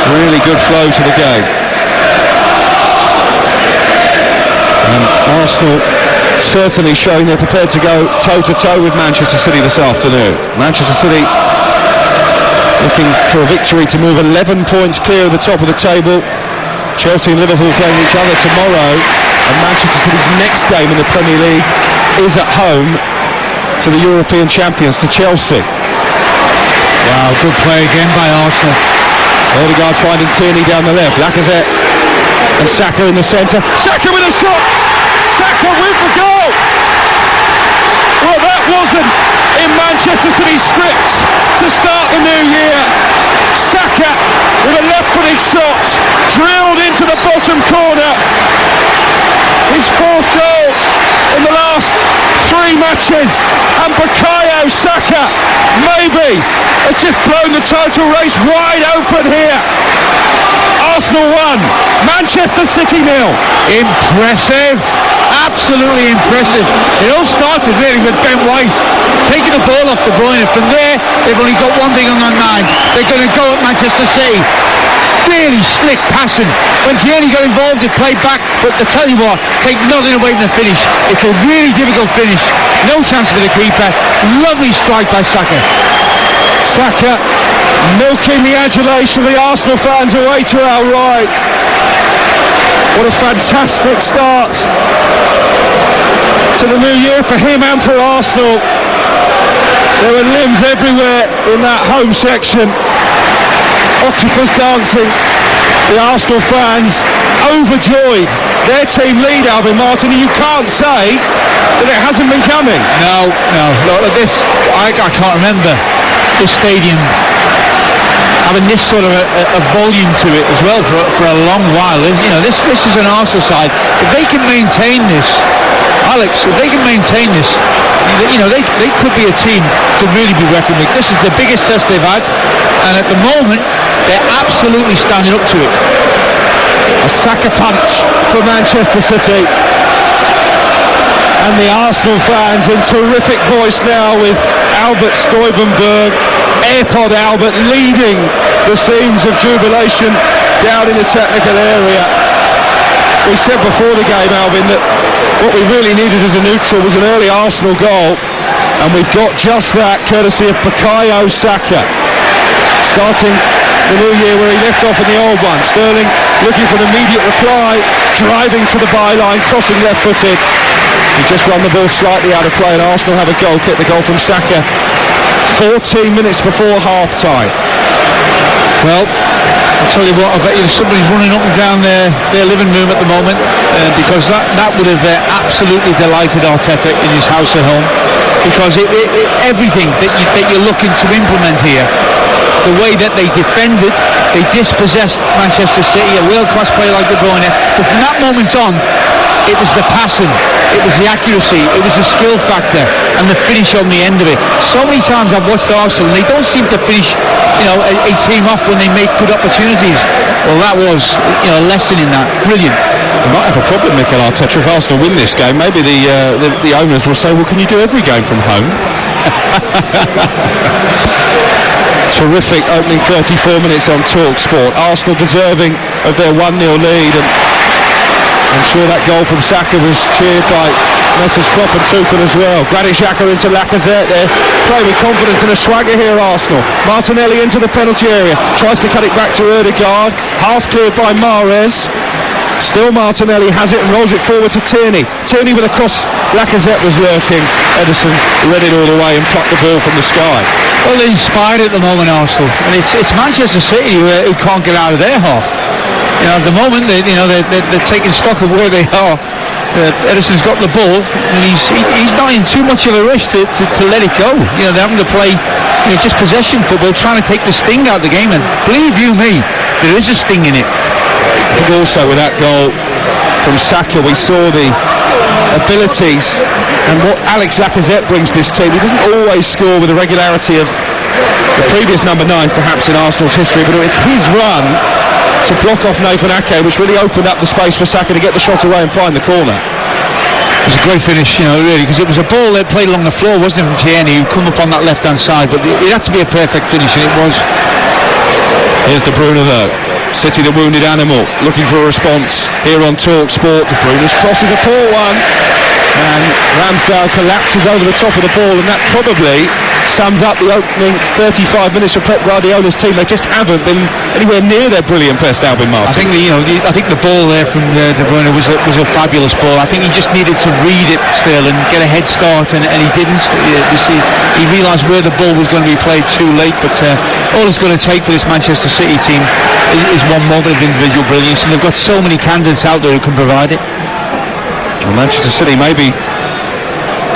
Really good flow to the game. And Arsenal certainly showing they're prepared to go toe-to-toe with Manchester City this afternoon. Manchester City looking for a victory to move 11 points clear of the top of the table. Chelsea and Liverpool playing each other tomorrow, and Manchester City's next game in the Premier League is at home to the European champions, to Chelsea. Wow, good play again by Arsenal. Ødegaard finding Tierney down the left. Lacazette and Saka in the centre. Saka with a shot! Saka with the goal! Well, that wasn't in Manchester City's script to start the new year. Saka with a left-footed shot drilled into the bottom corner. His 4th goal in the last 3 matches, and Bukayo Saka maybe has just blown the title race wide open here. Arsenal 1, Manchester City 0. Impressive, absolutely impressive. It all started really with Ben White taking the ball off De Bruyne. From there, they've only got one thing on their mind. They're going to go at Manchester City. Really slick passing. When Tierney got involved, it played back, but I tell you what, take nothing away from the finish. It's a really difficult finish. No chance for the keeper. Lovely strike by Saka. Saka milking the adulation of the Arsenal fans away to our right. What a fantastic start to the new year for him and for Arsenal. There were limbs everywhere in that home section. Octopus dancing. The Arsenal fans overjoyed. Their team lead, Alvin Martin, and you can't say that it hasn't been coming. No. Look, this, I can't remember this stadium having this sort of a volume to it as well for a long while. You know, this is an Arsenal side. If they can maintain this, Alex, if they can maintain this, you know, they could be a team to really be reckoned with. This is the biggest test they've had, and at the moment they're absolutely standing up to it. A Saka punch for Manchester City, and the Arsenal fans in terrific voice now with Albert Stuyvenberg AirPod Albert leading the scenes of jubilation down in the technical area. We said before the game, Alvin, that what we really needed as a neutral was an early Arsenal goal, and we've got just that courtesy of Bukayo Saka, starting the new year where he left off in the old one. Sterling looking for an immediate reply, driving to the byline, crossing left-footed. He just run the ball slightly out of play, and Arsenal have a goal kick. The goal from Saka 14 minutes before half-time. Well, I'll tell you what, I bet you somebody's running up and down their living room at the moment, because that would have absolutely delighted Arteta in his house at home, because everything that you're looking to implement here, the way that they defended, they dispossessed Manchester City, a world-class player like De Bruyne, but from that moment on, it was the passing, it was the accuracy, it was the skill factor, and the finish on the end of it. So many times I've watched Arsenal, and they don't seem to finish, a team off when they make good opportunities. Well, that was, a lesson in that. Brilliant. They might have a problem, Mikel Arteta, if Arsenal win this game. Maybe the owners will say, well, can you do every game from home? Terrific opening 34 minutes on TalkSport. Arsenal deserving of their 1-0 lead, and I'm sure that goal from Saka was cheered by Messrs Klopp and Tuchel as well. Granit Xhaka into Lacazette there, playing with confidence and a swagger here, Arsenal. Martinelli into the penalty area, tries to cut it back to Ødegaard, half cleared by Mahrez. Still Martinelli has it and rolls it forward to Tierney. Tierney with a cross, Lacazette was lurking. Ederson read it all the way and plucked the ball from the sky. Well, they're inspired at the moment, Arsenal, and it's Manchester City who can't get out of their half. At the moment, they're taking stock of where they are. Ederson's got the ball, and he's not in too much of a rush to let it go. They're having to play just possession football, trying to take the sting out of the game, and believe you me, there is a sting in it. I think also with that goal from Saka, we saw the abilities and what Alex Lacazette brings to this team. He doesn't always score with the regularity of the previous number 9 perhaps in Arsenal's history, but it was his run to block off Nathan Ake which really opened up the space for Saka to get the shot away and find the corner. It was a great finish, really, because it was a ball that played along the floor, wasn't it, from Tierney, who come up on that left-hand side, but it had to be a perfect finish, and it was. Here's De Bruyne though. City, the wounded animal, looking for a response here on TalkSport. De Bruyne's cross is a poor one, and Ramsdale collapses over the top of the ball, and that probably sums up the opening 35 minutes for Pep Guardiola's team. They just haven't been anywhere near their brilliant best, Alvin Martin. I think the ball there from De Bruyne was a fabulous ball. I think he just needed to read it still and get a head start, and he didn't. He realised where the ball was going to be played too late, but all it's going to take for this Manchester City team is one moment of individual brilliance, and they've got so many candidates out there who can provide it. Well, Manchester City maybe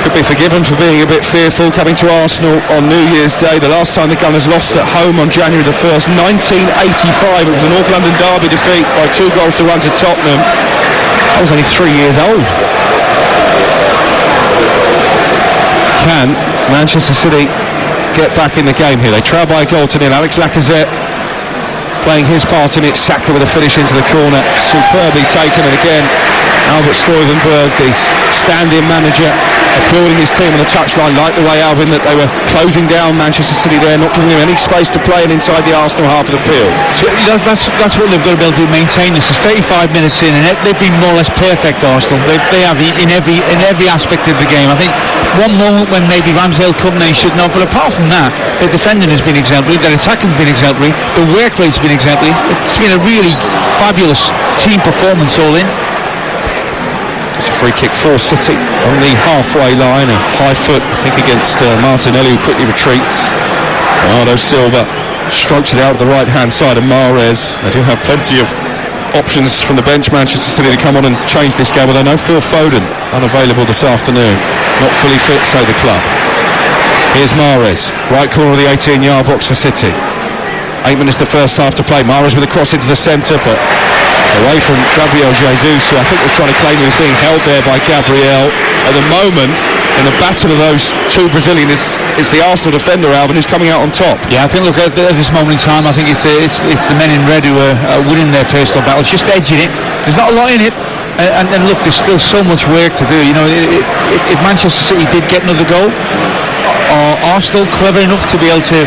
could be forgiven for being a bit fearful coming to Arsenal on New Year's Day. The last time the Gunners lost at home on January the 1st, 1985. It was a North London derby defeat by 2 goals to 1 to Tottenham. I was only 3 years old. Can Manchester City get back in the game here? They trail by a goal to nil. Alex Lacazette playing his part in it. Saka with a finish into the corner, superbly taken, and again Albert Stuyvenberg, the stand-in manager, applauding his team on the touchline. Like the way, Alvin, that they were closing down Manchester City there, not giving them any space to play, and inside the Arsenal half of the field. So that's what they've got to be able to maintain. This is 35 minutes in, and they've been more or less perfect, Arsenal. They have in every aspect of the game. I think one moment when maybe Ramsdale couldn't, they should not, but apart from that, their defending has been exemplary, their attacking has been exemplary, the work rate's been exemplary. It's been a really fabulous team performance all in. It's a free kick for City on the halfway line, a high foot, I think, against Martinelli, who quickly retreats. Bernardo Silva strokes it out of the right-hand side of Mahrez. They do have plenty of options from the bench, Manchester City, to come on and change this game, although no Phil Foden unavailable this afternoon. Not fully fit, say the club. Here's Mahrez, right corner of the 18-yard box for City. 8 minutes the first half to play. Mahrez with a cross into the centre, but away from Gabriel Jesus, who I think was trying to claim he was being held there by Gabriel. At the moment, in the battle of those 2 Brazilians, it's the Arsenal defender, Alvin, who's coming out on top. Yeah, I think, look, at this moment in time, I think it's the men in red who are winning their personal battles, just edging it. There's not a lot in it. And look, there's still so much work to do. If Manchester City did get another goal, are Arsenal clever enough to be able to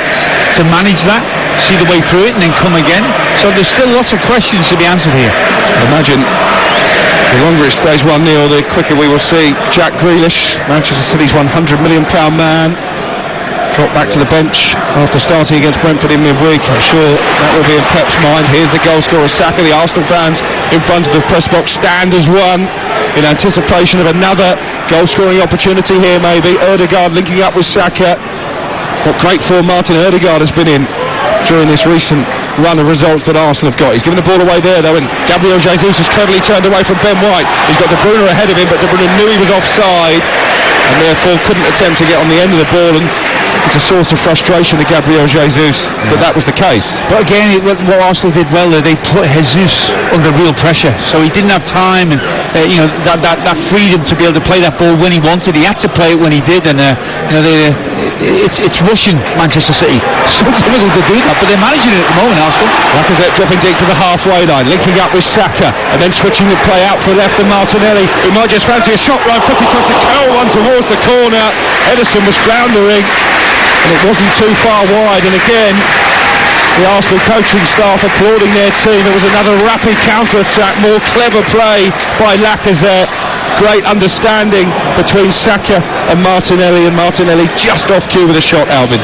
to manage that, see the way through it and then come again. So there's still lots of questions to be answered here. Imagine the longer it stays 1-0, the quicker we will see Jack Grealish, Manchester City's £100 million man, drop back to the bench after starting against Brentford in midweek. I'm sure that will be in Pep's mind. Here's the goal scorer Saka. The Arsenal fans in front of the press box stand as one in anticipation of another goal scoring opportunity here maybe. Ødegaard linking up with Saka. What great form Martin Ødegaard has been in during this recent run of results that Arsenal have got. He's given the ball away there though, and Gabriel Jesus has cleverly turned away from Ben White. He's got De Bruyne ahead of him, but De Bruyne knew he was offside and therefore couldn't attempt to get on the end of the ball, and it's a source of frustration to Gabriel Jesus that that was the case. But again, what Arsenal did well there, they put Jesus under real pressure, so he didn't have time, and that freedom to be able to play that ball when he wanted. He had to play it when he did, and it's rushing Manchester City. So difficult to do that, but they're managing it at the moment, Arsenal. Lacazette dropping deep to the halfway line, linking up with Saka, and then switching the play out to the left, and Martinelli, who might just fancy a shot right footy, tries to curl one towards the corner. Ederson was floundering, and it wasn't too far wide, and again the Arsenal coaching staff applauding their team. It was another rapid counter-attack, more clever play by Lacazette, great understanding between Saka and Martinelli just off cue with a shot. Alvin,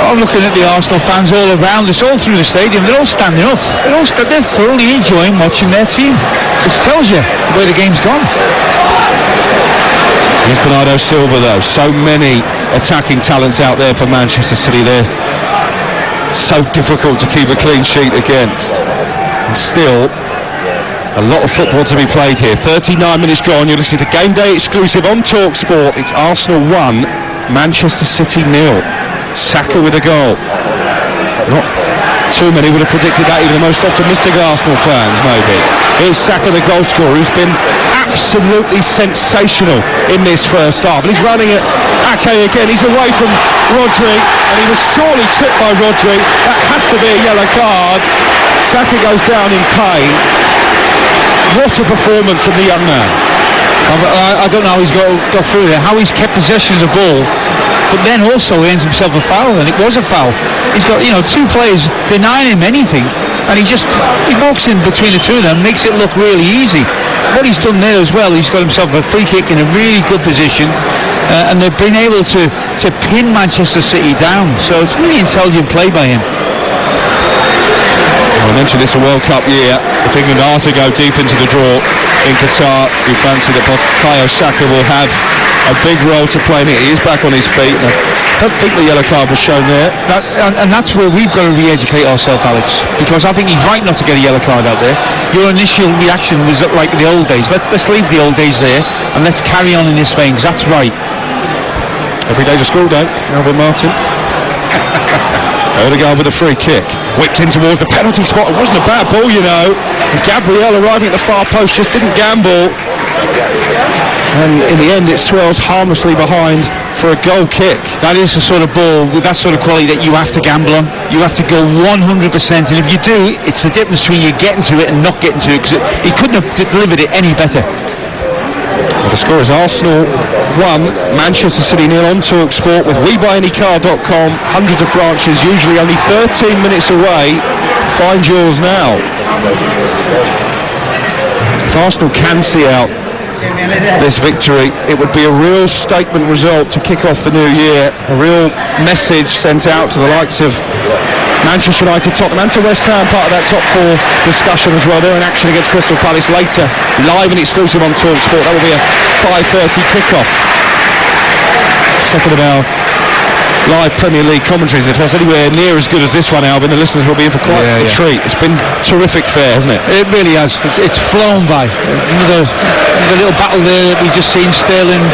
I'm looking at the Arsenal fans all around us, all through the stadium. They're all standing up. They're thoroughly enjoying watching their team. It tells you where the game's gone. Here's Bernardo Silva though. So many attacking talents out there for Manchester City there. So difficult to keep a clean sheet against. And still, a lot of football to be played here. 39 minutes gone. You're listening to Game Day exclusive on TalkSport. It's Arsenal 1, Manchester City 0. Saka with a goal. Not too many would have predicted that, even the most optimistic Arsenal fans maybe. Here's Saka, the goal scorer, who's been absolutely sensational in this first half, and he's running at Ake again. He's away from Rodri, and he was sorely tripped by Rodri. That has to be a yellow card. Saka goes down in pain. What a performance from the young man. I don't know how he's got through there, how he's kept possession of the ball, but then also he earns himself a foul, and it was a foul. He's got two players denying him anything, and he walks in between the two of them, makes it look really easy. What he's done there as well, he's got himself a free kick in a really good position, and they've been able to pin Manchester City down, so it's really intelligent play by him. I mentioned it's a World Cup year. If England are to go deep into the draw in Qatar, we fancy that Bukayo Saka will have a big role to play in it. He is back on his feet. I don't think the yellow card was shown there. And that's where we've got to re-educate ourselves, Alex, because I think he's right not to get a yellow card out there. Your initial reaction was like the old days. Let's leave the old days there and let's carry on in this vein, because that's right. Every day's a school day, Albert Martin. Ødegaard with a free kick, whipped in towards the penalty spot. It wasn't a bad ball, and Gabriel arriving at the far post just didn't gamble, and in the end it swirls harmlessly behind for a goal kick. That is the sort of ball with that sort of quality that you have to gamble on. You have to go 100%, and if you do, it's the difference between you getting to it and not getting to it, because he couldn't have delivered it any better. Well, the score is Arsenal 1, Manchester City 0 on TalkSport with WeBuyAnyCar.com. Hundreds of branches, usually only 13 minutes away. Find yours now. If Arsenal can see out this victory, it would be a real statement result to kick off the new year. A real message sent out to the likes of Manchester United, Tottenham and to West Ham, part of that top 4 discussion as well. They're in action against Crystal Palace later, live and exclusive on TalkSport. That will be a 5:30 kickoff. Second of our live Premier League commentaries. If that's anywhere near as good as this one, Alvin, the listeners will be in for quite a treat. It's been terrific fare, hasn't it? It really has. It's flown by. The little battle there that we've just seen, Sterling,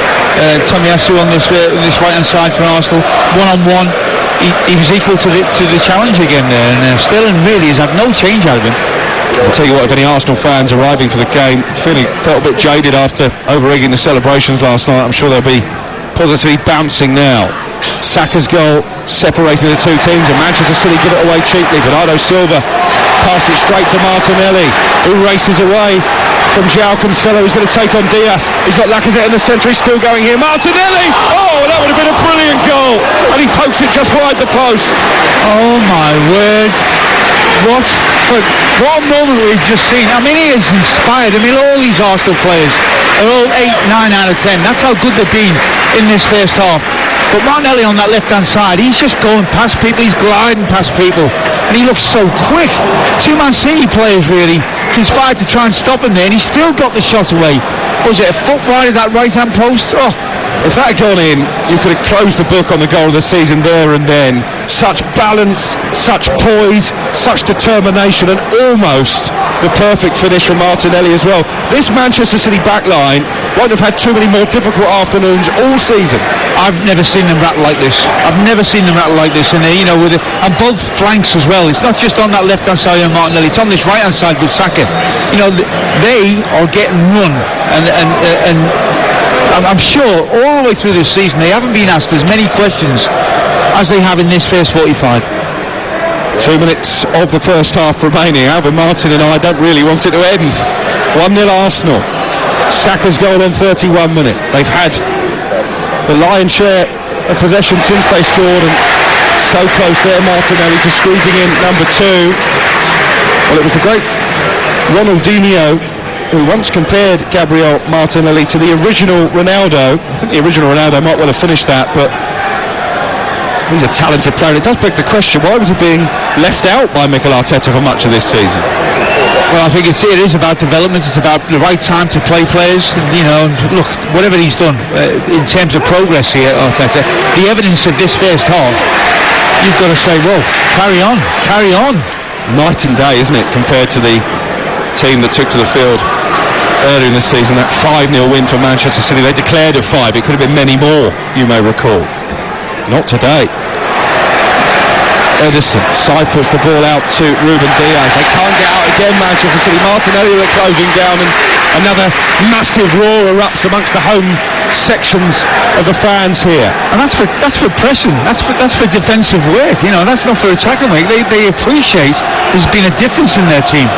Tomiyasu on this right-hand side for Arsenal, one-on-one. He was equal to the challenge again there, and Sterling really has had no change out of him. I'll tell you what, if any Arsenal fans arriving for the game felt a bit jaded after over-egging the celebrations last night, I'm sure they'll be positively bouncing now. Saka's goal separating the two teams, and Manchester City give it away cheaply. Bernardo Silva passes it straight to Martinelli, who races away from João Cancelo, who's going to take on Diaz. He's got Lacazette in the centre, he's still going here. Martinelli! Oh, that would have been a brilliant goal. And he pokes it just wide the post. Oh my word. What a moment we've just seen. I mean, he is inspired. I mean, all these Arsenal players are all 8, 9 out of 10. That's how good they've been in this first half. But Martinelli on that left-hand side, he's just going past people, he's gliding past people, and he looks so quick. Two Man City players really conspired to try and stop him there, and he still got the shot away. Was it a foot wide of that right-hand post? Oh. If that had gone in, you could have closed the book on the goal of the season there and then. Such balance, such poise, such determination, and almost the perfect finish from Martinelli as well. This Manchester City backline won't have had too many more difficult afternoons all season. I've never seen them rattle like this. I've never seen them rattle like this. And you know, with on both flanks as well. It's not just on that left-hand side of Martinelli. It's on this right-hand side with Saka. You know, they are getting run, and I'm sure all the way through this season they haven't been asked as many questions as they have in this first 45. 2 minutes of the first half remaining. Alvin Martin and I don't really want it to end. 1-0 Arsenal. Saka's goal on 31 minutes. They've had the lion's share of possession since they scored, and so close there, Martinelli, to squeezing in number 2. Well, it was the great Ronaldinho who once compared Gabriel Martinelli to the original Ronaldo. I think the original Ronaldo might well have finished that, but he's a talented player. It does beg the question, why was he being left out by Mikel Arteta for much of this season? Well, I think it is about development. It's about the right time to play players. You know, and look, whatever he's done in terms of progress here, Arteta, the evidence of this first half, you've got to say, well, carry on. Night and day, isn't it, compared to the team that took to the field earlier in the season, that 5-0 win for Manchester City. They declared at 5. It could have been many more, you may recall. Not today. Ederson ciphers the ball out to Ruben Diaz. They can't get out again, Manchester City. Martinelli are closing down, and another massive roar erupts amongst the home sections of the fans here. And that's for pressing. That's for defensive work. You know, that's not for attacking work. They appreciate there's been a difference in their team.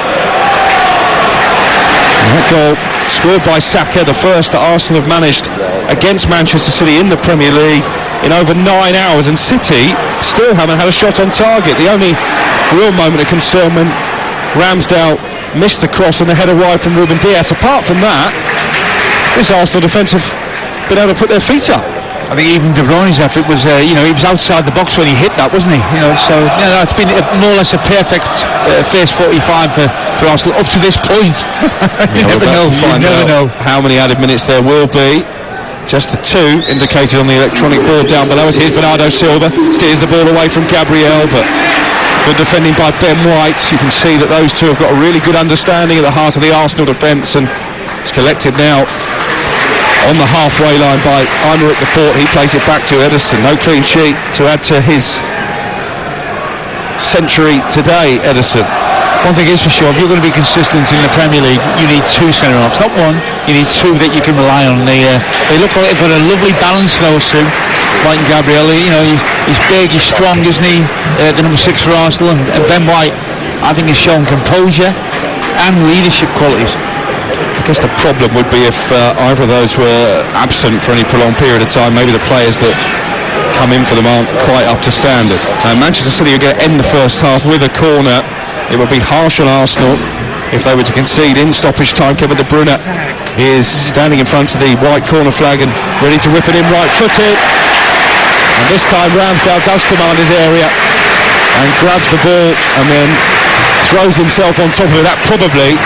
That goal scored by Saka, the first that Arsenal have managed against Manchester City in the Premier League in over 9 hours, and City still haven't had a shot on target. The only real moment of concern when Ramsdale missed the cross and the header wide from Ruben Diaz. Apart from that, this Arsenal defence have been able to put their feet up. I think even De Bruyne's effort was, he was outside the box when he hit that, wasn't he? You know, so it's been more or less a perfect first 45 for Arsenal up to this point. You never know how many added minutes there will be. Just the 2 indicated on the electronic board down below us. Here's Bernardo Silva, steers the ball away from Gabriel, but good defending by Ben White. You can see that those two have got a really good understanding at the heart of the Arsenal defence, and it's collected now on the halfway line by Aymeric Laporte. He plays it back to Ederson. No clean sheet to add to his century today, Ederson. One thing is for sure, if you're going to be consistent in the Premier League, you need 2 centre-halves. Not 1, you need 2 that you can rely on. They look like they've got a lovely balance, those two. Like Gabriel, he's big, he's strong, isn't he? The number 6 for Arsenal, and Ben White, I think, has shown composure and leadership qualities. I guess the problem would be if either of those were absent for any prolonged period of time. Maybe the players that come in for them aren't quite up to standard. Manchester City are going to end the first half with a corner. It would be harsh on Arsenal if they were to concede in stoppage time. Kevin De Bruyne is standing in front of the white corner flag and ready to whip it in right-footed. And this time Ramsdale does command his area and grabs the ball and then throws himself on top of it. That probably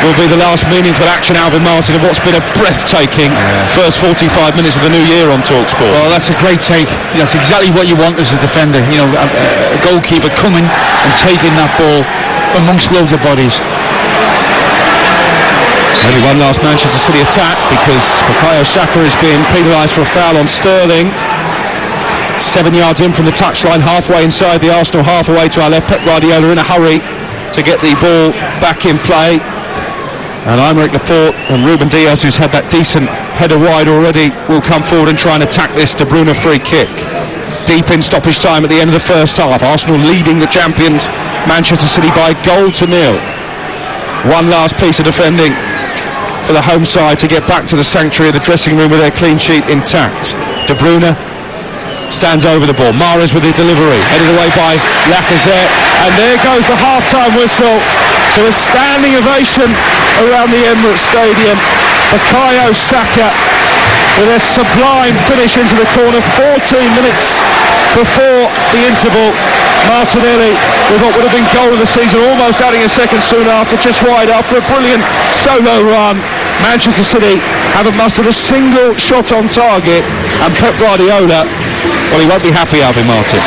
will be the last meaningful action, Alvin Martin, of what's been a breathtaking first 45 minutes of the new year on TalkSport. Well, that's a great take. That's exactly what you want as a defender. You know, a goalkeeper coming and taking that ball amongst loads of bodies. Only one last Manchester City attack because Bukayo Saka is being penalised for a foul on Sterling. 7 yards in from the touchline, halfway inside the Arsenal half away to our left. Pep Guardiola in a hurry to get the ball back in play. And Aymeric Laporte and Ruben Diaz, who's had that decent header wide already, will come forward and try and attack this De Bruyne free kick. Deep in stoppage time at the end of the first half. Arsenal leading the champions Manchester City by 1-0. One last piece of defending for the home side to get back to the sanctuary of the dressing room with their clean sheet intact. De Bruyne stands over the ball. Mahrez with the delivery, headed away by Lacazette, and there goes the half-time whistle to a standing ovation around the Emirates Stadium. Bukayo Saka with a sublime finish into the corner 14 minutes before the interval. Martinelli with what would have been goal of the season, almost adding a second soon after, just wide after a brilliant solo run. Manchester City haven't mustered a single shot on target, and Pep Guardiola, well, he won't be happy, Alvin Martin.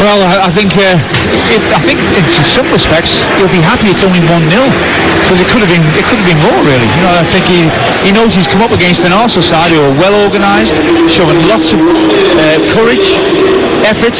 Well, I think in some respects he'll be happy it's only 1-0, because it could have been more, really. You know, I think he knows he's come up against an Arsenal side who are well organised, showing lots of courage, effort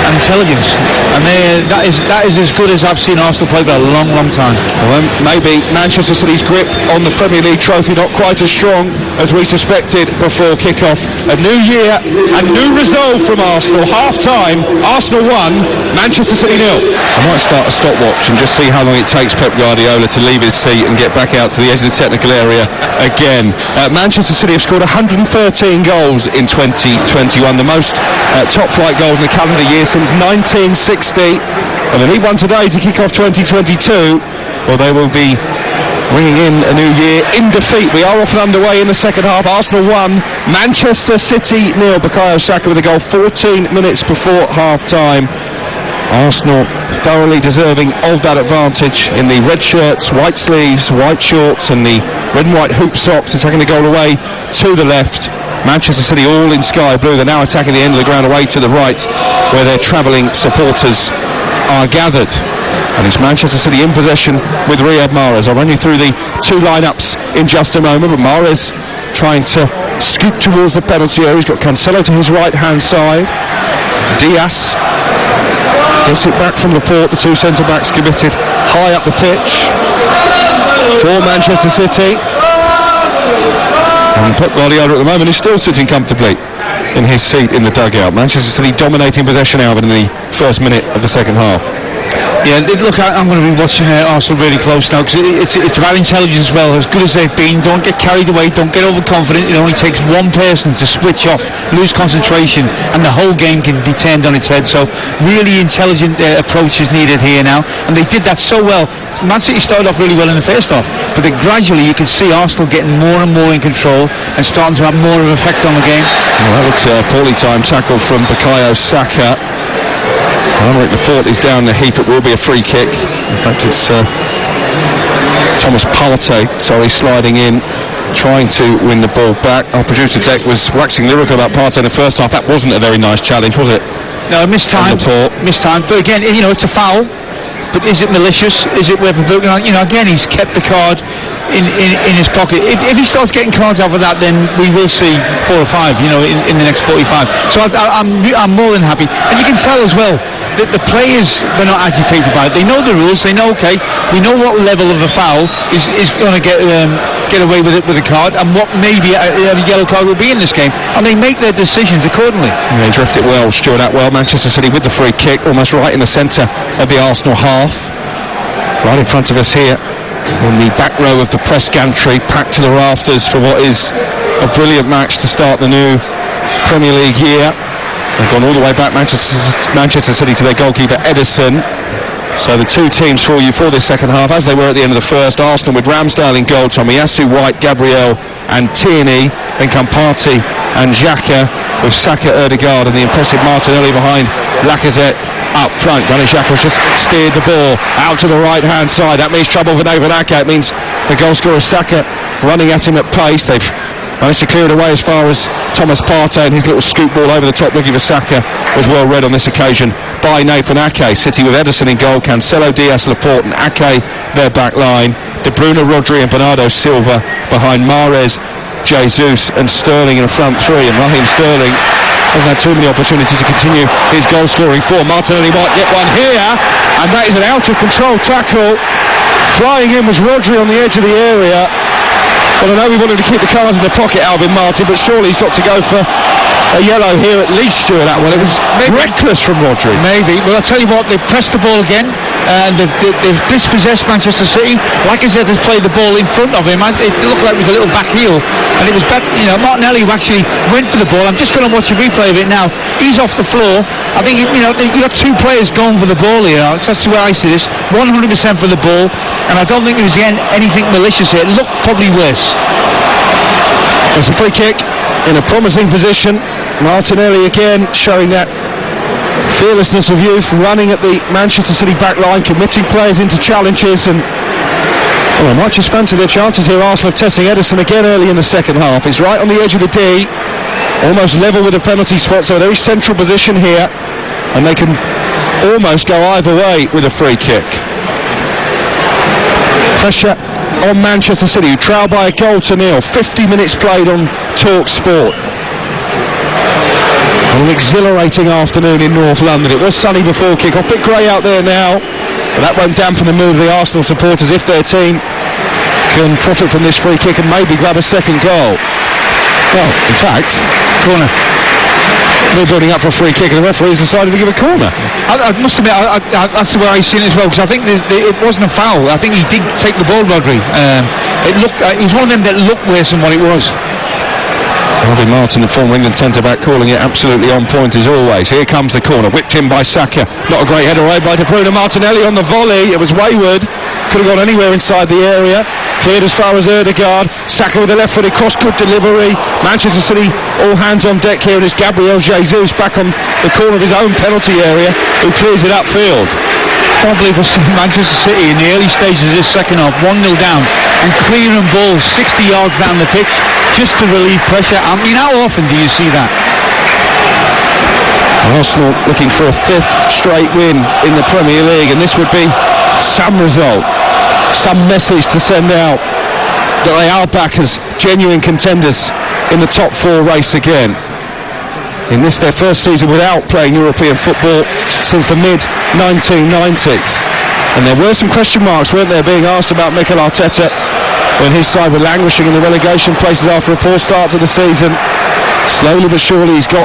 and intelligence, and that is as good as I've seen Arsenal play for a long time. Well, maybe Manchester City's grip on the Premier League trophy not quite as strong as we suspected before kick-off. A new year and new result from Arsenal. Half-time, Arsenal 1, Manchester City 0. I might start a stopwatch and just see how long it takes Pep Guardiola to leave his seat and get back out to the edge of the technical area again. Manchester City have scored 113 goals in 2021, the most top-flight goals in the calendar year since 1960. And they need one today to kick off 2022, or they will be ringing in a new year in defeat. We are off and underway in the second half. Arsenal 1, Manchester City 0. Bukayo Saka with a goal 14 minutes before half-time. Arsenal thoroughly deserving of that advantage in the red shirts, white sleeves, white shorts and the red and white hoop socks, attacking the goal away to the left. Manchester City all in sky blue. They're now attacking the end of the ground away to the right, where their travelling supporters are gathered. And it's Manchester City in possession with Riyad Mahrez. I'll run you through the two lineups in just a moment, but Mahrez trying to scoot towards the penalty area. He's got Cancelo to his right-hand side. Diaz gets it back from Laporte. The two centre-backs committed high up the pitch for Manchester City. And Pep Guardiola at the moment is still sitting comfortably in his seat in the dugout. Manchester City dominating possession, Alvin, in the first minute of the second half. Yeah, look, I'm going to be watching Arsenal really close now, because it's about intelligence as well. As good as they've been, don't get carried away, don't get overconfident. It only takes one person to switch off, lose concentration, and the whole game can be turned on its head. So really intelligent approach is needed here now, and they did that so well. Man City started off really well in the first half, but then gradually you can see Arsenal getting more and more in control and starting to have more of an effect on the game. Well, that looks a poorly timed tackle from Bukayo Saka. Aymeric Laporte is down the heap. It will be a free kick. In fact, it's Thomas Partey, sliding in, trying to win the ball back. Our producer Deck was waxing lyrical about Partey in the first half. That wasn't a very nice challenge, was it? No, mistimed. But again, it's a foul. But is it malicious? Is it worth looking at? Again, he's kept the card in his pocket. If he starts getting cards out of that, then we will see 4 or 5, in the next 45. So I'm more than happy. And you can tell as well that the players, they're not agitated by it. They know the rules. They know, okay, we know what level of a foul is going to get away with it with a card, and what maybe a yellow card will be in this game, and they make their decisions accordingly. Yeah, he's refed it well, Stuart Atwell. Manchester City with the free kick, almost right in the centre of the Arsenal half, right in front of us here on the back row of the press gantry, packed to the rafters for what is a brilliant match to start the new Premier League year. They've gone all the way back, Manchester City, to their goalkeeper Ederson. So the two teams for you for this second half, as they were at the end of the first. Arsenal with Ramsdale in goal, Tomiyasu, White, Gabriel and Tierney. Then come Partey and Xhaka, with Saka, Ødegaard and the impressive Martinelli behind Lacazette up front. Granit Xhaka has just steered the ball out to the right-hand side. That means trouble for Nathan Ake. It means the goal scorer Saka running at him at pace. They've managed to clear it away as far as Thomas Partey, and his little scoop ball over the top looking for Saka was well read on this occasion by Nathan Ake. City with Ederson in goal, Cancelo, Diaz, Laporte and Ake their back line. De Bruyne, Rodri and Bernardo Silva behind Mahrez, Jesus and Sterling in a front three, and Raheem Sterling hasn't had too many opportunities to continue his goal scoring form. Martinelli might get one here, and that is an out of control tackle. Flying in was Rodri on the edge of the area. Well, I know we wanted to keep the cards in the pocket, Alvin Martin, but surely he's got to go for a yellow here at least, Stuart Atwell. It was reckless from Rodri. Maybe. Well, I'll tell you what, they pressed the ball again. and they've dispossessed Manchester City. Like I said, has played the ball in front of him. It looked like it was a little back heel, and it was Martinelli who actually went for the ball. I'm just going to watch a replay of it now. He's off the floor. I think you got two players going for the ball here, Alex. That's the way I see this. 100% for the ball, and I don't think there was anything malicious here. It looked probably worse. It's a free kick in a promising position. Martinelli again showing that fearlessness of youth, running at the Manchester City back line, committing players into challenges, and they might just fancy their chances here, Arsenal, of testing Ederson again early in the second half. He's right on the edge of the D, almost level with the penalty spot, so a very central position here, and they can almost go either way with a free kick. Pressure on Manchester City, who trail by a goal to nil. 50 minutes played on TalkSport. An exhilarating afternoon in North London. It was sunny before kick-off, bit grey out there now, but that won't dampen the mood of the Arsenal supporters if their team can profit from this free kick and maybe grab a second goal. Well, in fact, corner. They're building up for a free kick and the referee's decided to give a corner. I must admit, that's the way I've seen it as well, because I think it wasn't a foul. I think he did take the ball, Rodri. He's one of them that looked worse than what it was. Harvey Martin, the former England centre-back, calling it absolutely on point as always. Here comes the corner, whipped in by Saka. Not a great header away by De Bruyne. Martinelli on the volley. It was wayward. Could have gone anywhere inside the area. Cleared as far as Ødegaard. Saka with a left-footed cross, good delivery. Manchester City all hands on deck here, and it's Gabriel Jesus back on the corner of his own penalty area who clears it upfield. I can't believe we're seeing Manchester City in the early stages of this second half, 1-0 down, and clearing balls 60 yards down the pitch just to relieve pressure. I mean, how often do you see that? Arsenal looking for a fifth straight win in the Premier League, and this would be some result, some message to send out that they are back as genuine contenders in the top four race again. In this, their first season without playing European football since the mid-1990s. And there were some question marks, weren't there, being asked about Mikel Arteta when his side were languishing in the relegation places after a poor start to the season. Slowly but surely he's got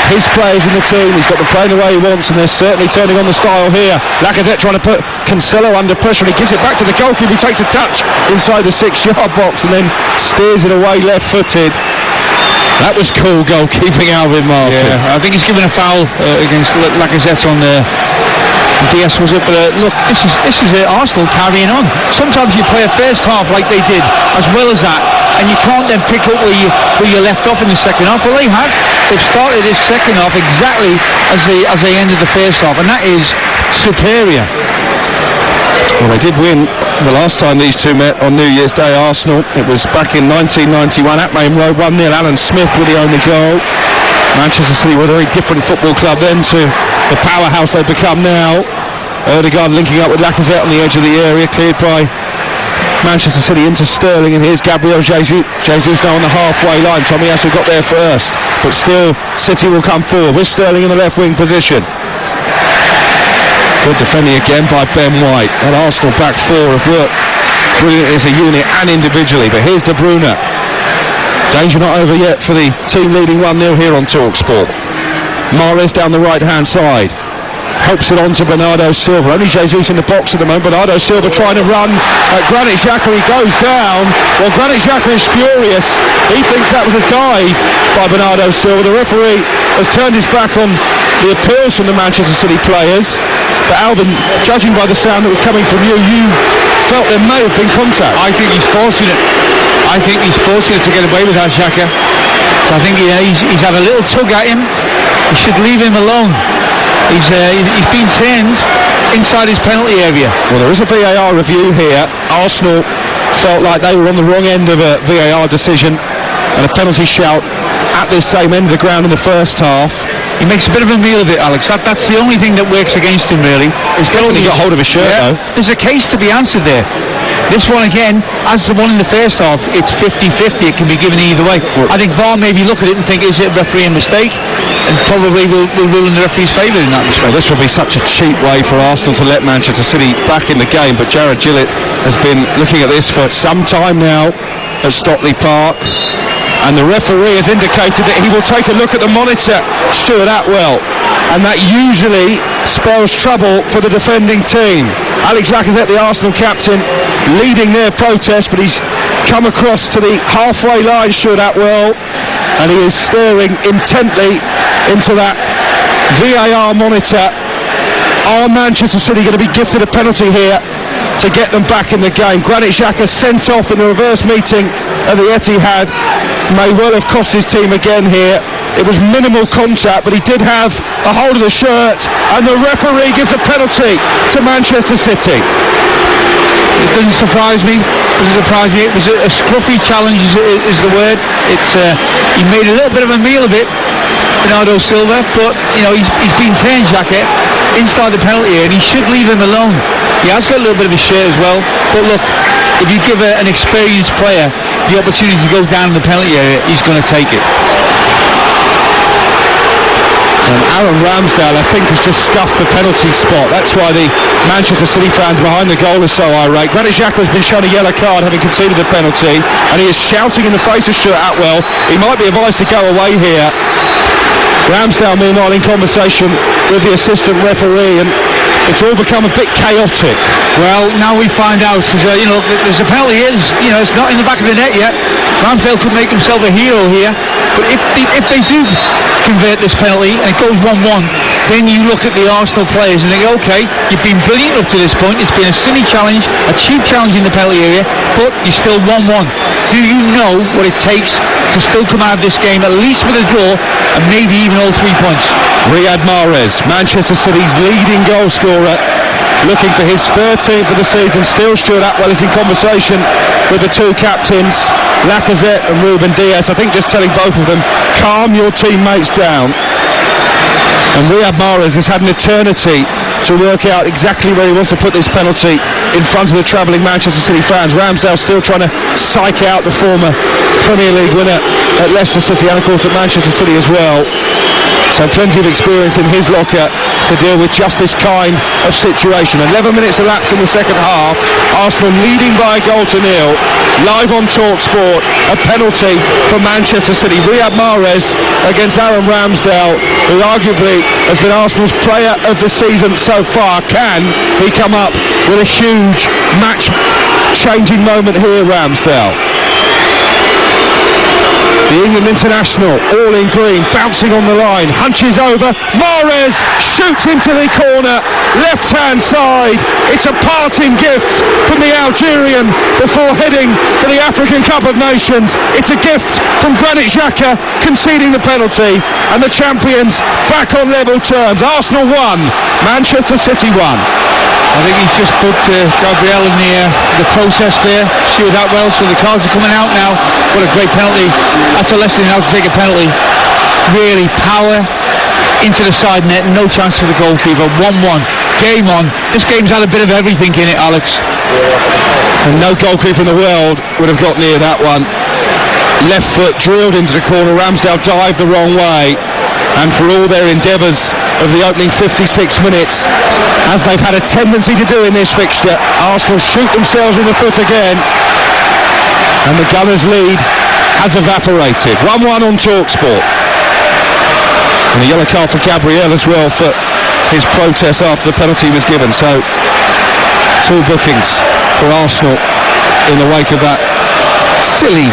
his players in the team, he's got them playing the way he wants, and they're certainly turning on the style here. Lacazette trying to put Cancelo under pressure, and he gives it back to the goalkeeper, who takes a touch inside the 6-yard box and then steers it away left-footed. That was cool goalkeeping, Alvin Martin. Yeah, I think he's given a foul against Lacazette on DS, was it? But look, this is Arsenal carrying on. Sometimes you play a first half like they did, as well as that, and you can't then pick up where you left off in the second half. Well, they have. They've started this second half exactly as they ended the first half, and that is superior. Well, they did win the last time these two met on New Year's Day, Arsenal. It was back in 1991 at Main Road, 1-0. Alan Smith with the only goal. Manchester City were a very different football club then to the powerhouse they've become now. Ødegaard linking up with Lacazette on the edge of the area, cleared by Manchester City into Sterling, and here's Gabriel Jesus now on the halfway line. Tomiyasu got there first, but still City will come forward with Sterling in the left wing position. Good defending again by Ben White. That Arsenal back four have worked brilliantly as a unit and individually, but here's De Bruyne. Danger not over yet for the team leading 1-0 here on TalkSport. Mahrez down the right hand side, helps it on to Bernardo Silva. Only Jesus in the box at the moment. Bernardo Silva trying to run at Granit Xhaka. He goes down. Well, Granit Xhaka is furious. He thinks that was a dive by Bernardo Silva. The referee has turned his back on the appeals from the Manchester City players. But Alvin, judging by the sound that was coming from you, you felt there may have been contact. I think he's fortunate. To get away with that, Xhaka. So I think he's had a little tug at him. He should leave him alone. He's been turned inside his penalty area. Well, there is a VAR review here. Arsenal felt like they were on the wrong end of a VAR decision and a penalty shout at this same end of the ground in the first half. He makes a bit of a meal of it, Alex. That's the only thing that works against him, really. He's definitely got hold of his shirt, though. There's a case to be answered there. This one again, as the one in the first half, it's 50-50. It can be given either way. I think VAR maybe look at it and think, is it a refereeing mistake? And probably will rule in the referee's favour in that respect. Well, this would be such a cheap way for Arsenal to let Manchester City back in the game, but Jared Gillett has been looking at this for some time now at Stockley Park, and the referee has indicated that he will take a look at the monitor. Stuart Atwell and that usually spells trouble for the defending team. Alex Lacazette, the Arsenal captain, leading their protest, but he's come across to the halfway line, Stuart Atwell, and he is staring intently into that VAR monitor. Are Manchester City going to be gifted a penalty here to get them back in the game? Granit Xhaka sent off in the reverse meeting at the Etihad may well have cost his team again here. It was minimal contact, but he did have a hold of the shirt, and the referee gives a penalty to Manchester City. It doesn't surprise me. It was a scruffy challenge is the word. He made a little bit of a meal of it, Bernardo Silva, but he's been turned, Xhaka, inside the penalty area, and he should leave him alone. He has got a little bit of a shirt as well, but look, if you give an experienced player the opportunity to go down in the penalty area, he's going to take it. And Aaron Ramsdale, I think, has just scuffed the penalty spot. That's why the Manchester City fans behind the goal are so irate. Granit Xhaka has been shown a yellow card having conceded the penalty, and he is shouting in the face of Stuart Atwell. He might be advised to go away here. Ramsdale, meanwhile, in conversation with the assistant referee, and it's all become a bit chaotic. Well, now we find out, because there's a penalty here. It's not in the back of the net yet. Ramsdale could make himself a hero here, but if they do convert this penalty and it goes 1-1, then you look at the Arsenal players and think, okay, you've been brilliant up to this point. It's been a silly challenge, a cheap challenge in the penalty area, but you're still 1-1. Do you know what it takes to still come out of this game, at least with a draw, and maybe even all 3 points? Riyad Mahrez, Manchester City's leading goal scorer, looking for his 13th of the season. Still Stuart Atwell is in conversation with the two captains, Lacazette and Ruben Dias. I think just telling both of them, calm your teammates down. And Riyad Mahrez has had an eternity to work out exactly where he wants to put this penalty in front of the travelling Manchester City fans. Ramsdale still trying to psych out the former Premier League winner at Leicester City, and of course at Manchester City as well. So plenty of experience in his locker to deal with just this kind of situation. 11 minutes elapsed in the second half. Arsenal leading by a goal to nil. Live on TalkSport, a penalty for Manchester City. Riyad Mahrez against Aaron Ramsdale, who arguably has been Arsenal's player of the season so far. Can he come up with a huge match-changing moment here, Ramsdale? The England international, all in green, bouncing on the line, hunches over, Mahrez shoots into the corner, left-hand side. It's a parting gift from the Algerian before heading for the African Cup of Nations. It's a gift from Granit Xhaka conceding the penalty, and the champions back on level terms. Arsenal 1, Manchester City 1. I think he's just put Gabriel in the process there, Stuart Atwell, so the cards are coming out now. What a great penalty. That's a lesson in how to take a penalty. Really, power into the side net, no chance for the goalkeeper. 1-1, game on. This game's had a bit of everything in it, Alex. And no goalkeeper in the world would have got near that one. Left foot drilled into the corner. Ramsdale dived the wrong way. And for all their endeavours of the opening 56 minutes, as they've had a tendency to do in this fixture, Arsenal shoot themselves in the foot again, and the Gunners' lead has evaporated. 1-1 on TalkSport. And a yellow card for Gabriel as well for his protest after the penalty was given. So 2 bookings for Arsenal in the wake of that silly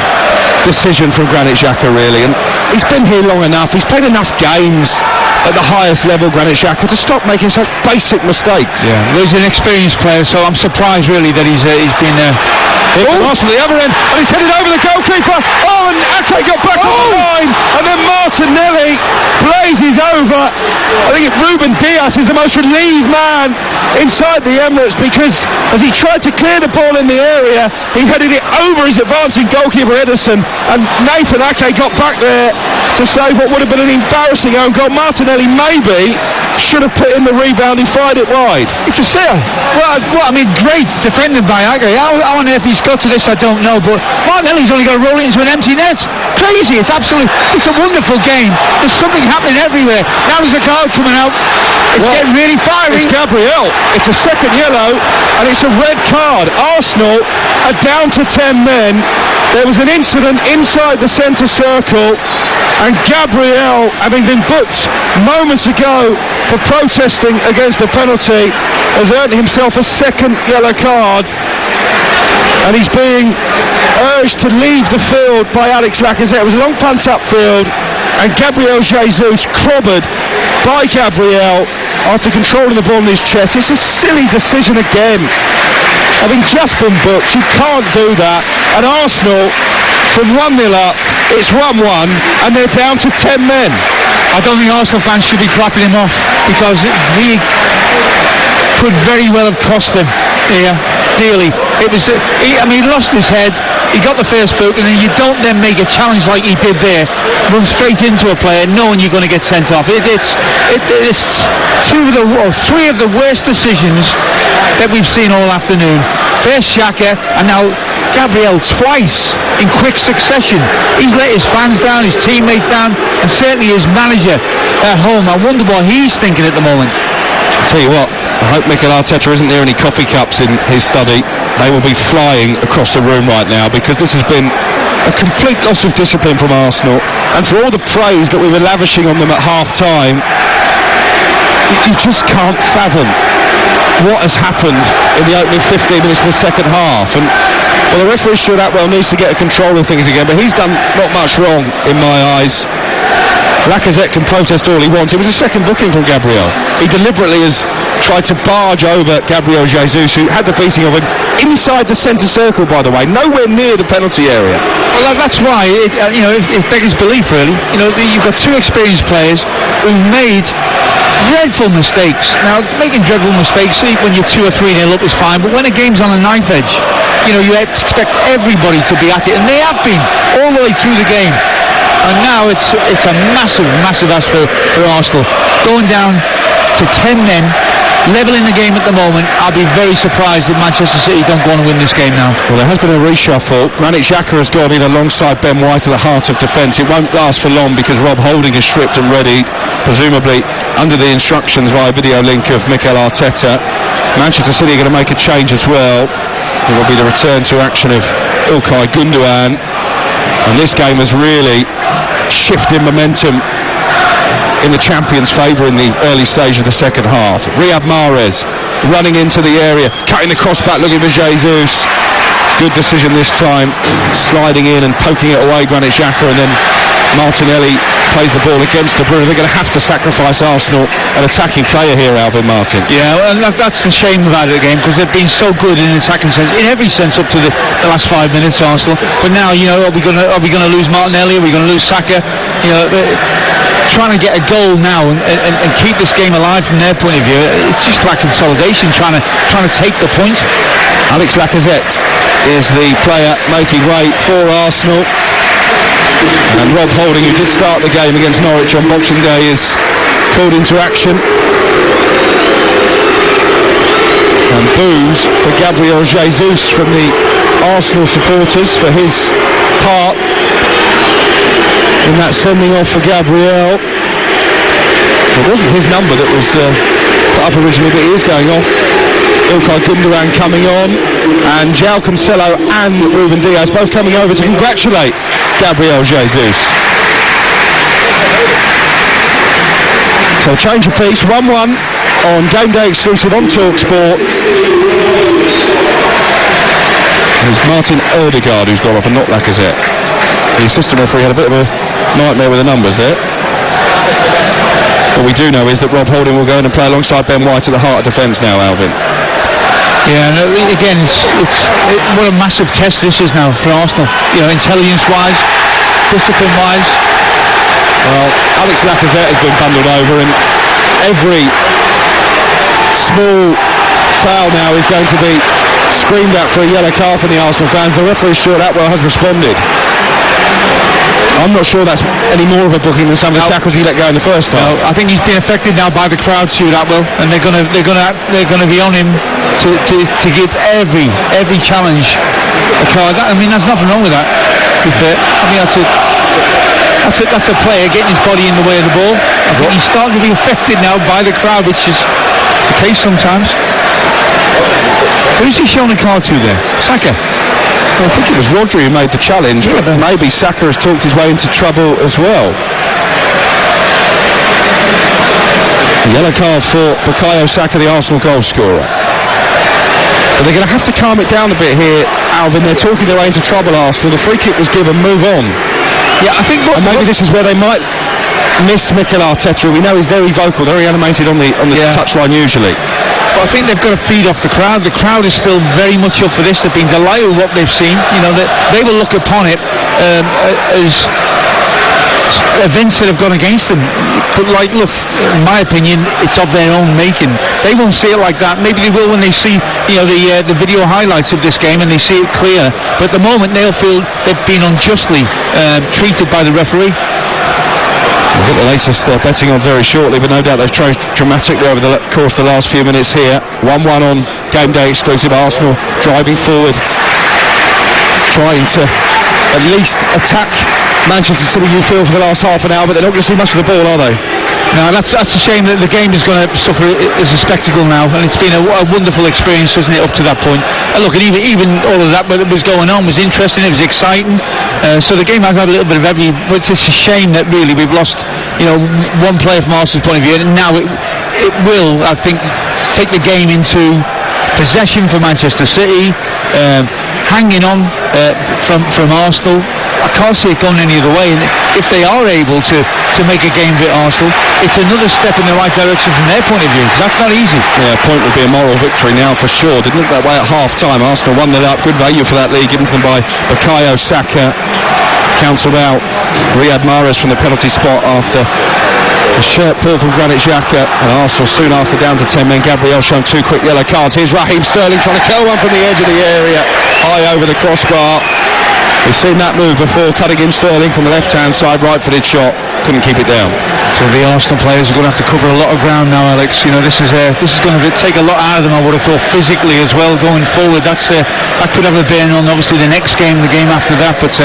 decision from Granit Xhaka, really. And he's been here long enough. He's played enough games at the highest level, Granit Xhaka, to stop making such basic mistakes. Yeah, well, he's an experienced player, so I'm surprised really that he's been there. From the other end, and he's headed over the goalkeeper. Oh, and Ake got back on the line, and then Martinelli blazes over. I think Ruben Dias is the most relieved man inside the Emirates, because as he tried to clear the ball in the area, he headed it over his advancing goalkeeper Ederson, and Nathan Ake got back there to save what would have been an embarrassing own goal. Martinelli maybe should have put in the rebound. He fired it wide. It's a sitter. Well, I mean, great defending by Ake. How on earth he's got to this, I don't know, but Martinelli's only got to roll it into an empty net. Crazy. It's a wonderful game. There's something happening everywhere. Now there's a card coming out. It's getting really fiery. It's Gabriel. It's a second yellow, and it's a red card. Arsenal are down to 10 men. There was an incident inside the centre circle. And Gabriel, having been booked moments ago for protesting against the penalty, has earned himself a second yellow card. And he's being urged to leave the field by Alex Lacazette. It was a long punt upfield, and Gabriel Jesus clobbered by Gabriel after controlling the ball in his chest. It's a silly decision again. Having just been booked, you can't do that. And Arsenal, from 1-0 up, it's 1-1, and they're down to 10 men. I don't think Arsenal fans should be clapping him off, because he could very well have cost them here, dearly. It was, he lost his head. He got the first book, and then you don't then make a challenge like he did there, run straight into a player knowing you're going to get sent off. It's three of the worst decisions that we've seen all afternoon. First Xhaka, and now Gabriel twice in quick succession. He's let his fans down, his teammates down, and certainly his manager at home. I wonder what he's thinking at the moment. I'll tell you what, I hope Mikel Arteta isn't there any coffee cups in his study. They will be flying across the room right now, because this has been a complete loss of discipline from Arsenal. And for all the praise that we were lavishing on them at half-time, you just can't fathom what has happened in the opening 15 minutes of the second half. And well, the referee Stuart Atwell needs to get a control of things again, but he's done not much wrong in my eyes. Lacazette can protest all he wants. It was a second booking from Gabriel. He deliberately has tried to barge over Gabriel Jesus, who had the beating of him inside the centre circle, by the way, nowhere near the penalty area. Well, that's why it beggars belief, really. You've got two experienced players who've made dreadful mistakes. Now, making dreadful mistakes when you're 2 or 3-0 up is fine, but when a game's on a knife edge, you expect everybody to be at it, and they have been all the way through the game. And now it's a massive ask for Arsenal. Going down to 10 men, levelling the game at the moment. I'll be very surprised if Manchester City don't go on and win this game now. Well, there has been a reshuffle. Granit Xhaka has gone in alongside Ben White at the heart of defence. It won't last for long, because Rob Holding is stripped and ready, presumably under the instructions via video link of Mikel Arteta. Manchester City are going to make a change as well. It will be the return to action of Ilkay Gundogan. And this game has really shifted momentum in the champions' favour in the early stage of the second half. Riyad Mahrez running into the area, cutting the cross back, looking for Jesus. Good decision this time, sliding in and poking it away, Granit Xhaka, and then Martinelli plays the ball against De Bruyne. They're going to have to sacrifice Arsenal an attacking player here, Alvin Martin. Yeah, and that's the shame about it again, because they've been so good in attacking sense, in every sense up to the last 5 minutes, Arsenal. But now, are we going to lose Martinelli? Are we going to lose Saka? Trying to get a goal now and keep this game alive from their point of view, it's just like consolidation, trying to take the point. Alex Lacazette is the player making way for Arsenal. And Rob Holding, who did start the game against Norwich on Boxing Day, is called into action. And boos for Gabriel Jesus from the Arsenal supporters for his part in that sending off for Gabriel. It wasn't his number that was put up originally, but he is going off. Ilkay Gundogan coming on, and João Cancelo and Ruben Dias both coming over to congratulate Gabriel Jesus. So change of pace, 1-1 on Game Day exclusive on TalkSport. It's Martin Odegaard who's gone off and not Lacazette. The assistant referee had a bit of a nightmare with the numbers there. What we do know is that Rob Holding will go in and play alongside Ben White at the heart of defence now, Alvin. Yeah, and again, what a massive test this is now for Arsenal. Intelligence-wise, discipline-wise. Well, Alex Lacazette has been bundled over, and every small foul now is going to be screamed out for a yellow card from the Arsenal fans. The referee Stuart Atwell has responded. I'm not sure that's any more of a booking than some of the tackles he let go in the first half. I think he's been affected now by the crowd, Stuart Atwell, and they're going to be on him to give every challenge a card. There's nothing wrong with that. That's a player getting his body in the way of the ball. I think he's starting to be affected now by the crowd, which is the case sometimes. Who's he showing a card to there? Saka. I think it was Rodri who made the challenge, but maybe Saka has talked his way into trouble as well. Yellow card for Bukayo Saka, the Arsenal goal scorer. But they're going to have to calm it down a bit here, Alvin. They're talking their way into trouble, Arsenal. The free kick was given, move on. Yeah, I think... And maybe this is where they might miss Mikel Arteta. We know he's very vocal, very animated on the touchline usually. But I think they've got to feed off the crowd. The crowd is still very much up for this. They've been delighted with what they've seen. You know, they will look upon it as events that have gone against them. But like, look, in my opinion, it's of their own making. They won't see it like that. Maybe they will when they see, you know, the video highlights of this game and they see it clear. But at the moment, they'll feel they've been unjustly treated by the referee. We'll get the latest betting odds very shortly, but no doubt they've changed dramatically over the course of the last few minutes here. 1-1 on game day exclusive. Arsenal driving forward, trying to at least attack Manchester City, you feel, for the last half an hour, but they're not going to see much of the ball, are they? No, that's a shame that the game is going to suffer as a spectacle now, and it's been a wonderful experience, hasn't it, up to that point. And look, and even all of that that was going on was interesting, it was exciting, so the game has had a little bit of everything, but it's a shame that really we've lost, you know, one player from Arsenal's point of view, and now it will, I think, take the game into possession for Manchester City, hanging on from Arsenal. I can't see it going any other way, and if they are able to make a game of it, Arsenal, it's another step in the right direction from their point of view, because that's not easy. Yeah, a point would be a moral victory now for sure. Didn't look that way at half-time. Arsenal 1-0 up, good value for that lead given to them by Bukayo Saka. Cancelled out Riyad Mahrez from the penalty spot after a shirt pull from Granit Xhaka, and Arsenal soon after down to 10 men. Gabriel shown 2 quick yellow cards. Here's Raheem Sterling trying to curl one from the edge of the area, high over the crossbar. We've seen that move before, cutting in Sterling from the left-hand side, right-footed shot, couldn't keep it down. So the Arsenal players are going to have to cover a lot of ground now, Alex. You know, this is going to take a lot out of them, I would have thought, physically as well, going forward. That could have a bearing on, obviously, the next game, the game after that, but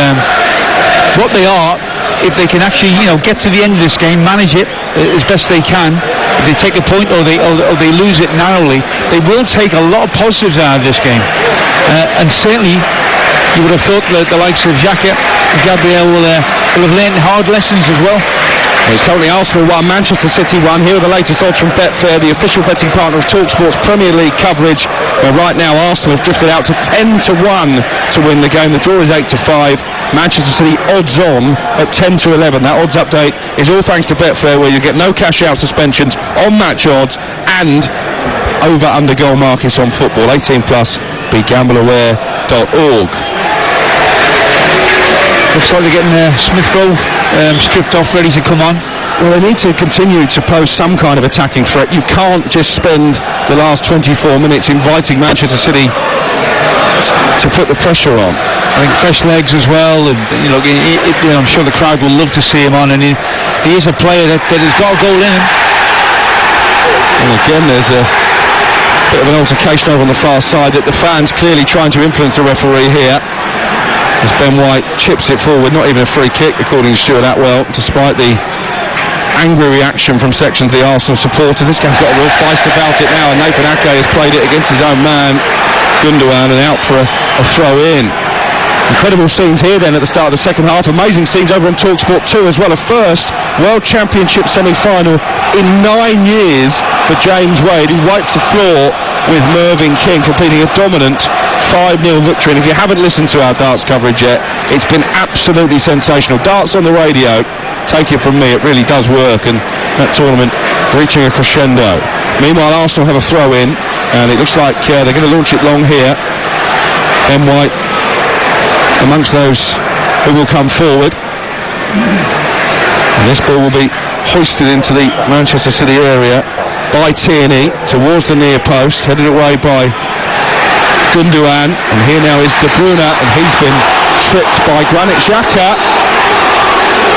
what they are, if they can actually, you know, get to the end of this game, manage it as best they can, if they take a point or they lose it narrowly, they will take a lot of positives out of this game, and certainly you would have thought that the likes of Xhaka and Gabriel will have learned hard lessons as well. It's currently Arsenal 1, Manchester City 1. Here are the latest odds from Betfair, the official betting partner of TalkSport's Premier League coverage, where right now Arsenal have drifted out to 10-1 to win the game. The draw is 8-5. Manchester City odds on at 10-11. That odds update is all thanks to Betfair, where you get no cash out suspensions on match odds and over-under goal markets on football. 18+, begambleaware.org. Looks like they're getting Smith Rowe stripped off, ready to come on. Well, they need to continue to pose some kind of attacking threat. You can't just spend the last 24 minutes inviting Manchester City to put the pressure on. I think fresh legs as well, and you know, I'm sure the crowd will love to see him on, and he is a player that has got a goal in him. And again, there's a bit of an altercation over on the far side that the fans clearly trying to influence the referee here, as Ben White chips it forward. Not even a free kick according to Stuart Atwell, despite the angry reaction from sections of the Arsenal supporters. This game's got a real feist about it now, and Nathan Ake has played it against his own man Gundogan, and out for a throw in. Incredible scenes here then at the start of the second half. Amazing scenes over on TalkSport 2 as well. A first World Championship semi-final in 9 years for James Wade, who wiped the floor with Mervyn King, completing a dominant 5-0 victory. And if you haven't listened to our darts coverage yet, it's been absolutely sensational. Darts on the radio, take it from me, it really does work, and that tournament reaching a crescendo. Meanwhile, Arsenal have a throw in, and it looks like they're going to launch it long here. Ben White amongst those who will come forward, and this ball will be hoisted into the Manchester City area by Tierney towards the near post, headed away by Gundogan, and here now is De Bruyne, and he's been tripped by Granit Xhaka.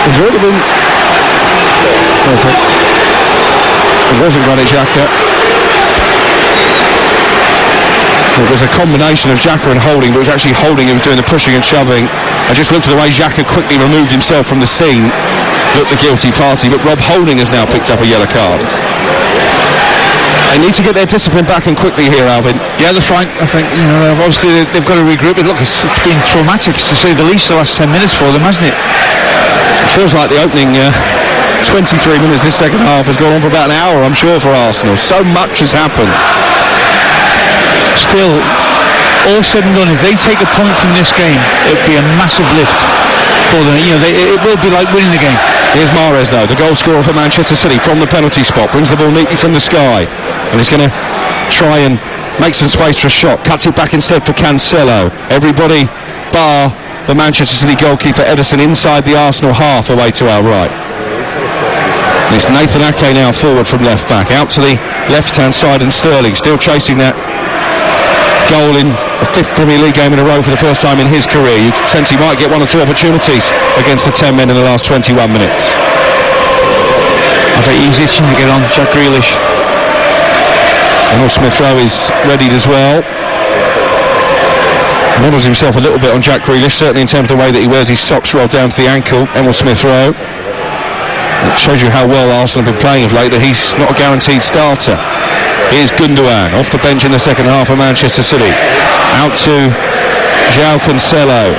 He's already been... It wasn't Granit Xhaka. It was a combination of Xhaka and Holding, but it was actually Holding who was doing the pushing and shoving. I just looked at the way Xhaka quickly removed himself from the scene, looked the guilty party, but Rob Holding has now picked up a yellow card. They need to get their discipline back and quickly here, Alvin. Yeah, that's right. I think, you know, obviously they've got to regroup. But look, it's been traumatic, to say the least, the last 10 minutes for them, hasn't it? It feels like the opening 23 minutes this second half has gone on for about an hour, I'm sure, for Arsenal. So much has happened. Still, all said and done, if they take a point from this game, it'd be a massive lift for them. It will be like winning the game. Here's Mahrez, though, the goal scorer for Manchester City from the penalty spot. Brings the ball neatly from the sky. And he's going to try and make some space for a shot. Cuts it back instead for Cancelo. Everybody bar the Manchester City goalkeeper Ederson inside the Arsenal half away to our right. And it's Nathan Ake now forward from left back. Out to the left-hand side, and Sterling still chasing that goal in the 5th Premier League game in a row for the first time in his career. You can sense he might get 1 or 2 opportunities against the 10 men in the last 21 minutes. I bet he's itching to get on, Jack Grealish. Emil Smith-Rowe is readied as well. Models himself a little bit on Jack Grealish, certainly in terms of the way that he wears his socks rolled down to the ankle. Emil Smith-Rowe. It shows you how well Arsenal have been playing of late, that he's not a guaranteed starter. Here's Gundogan off the bench in the second half of Manchester City. Out to João Cancelo.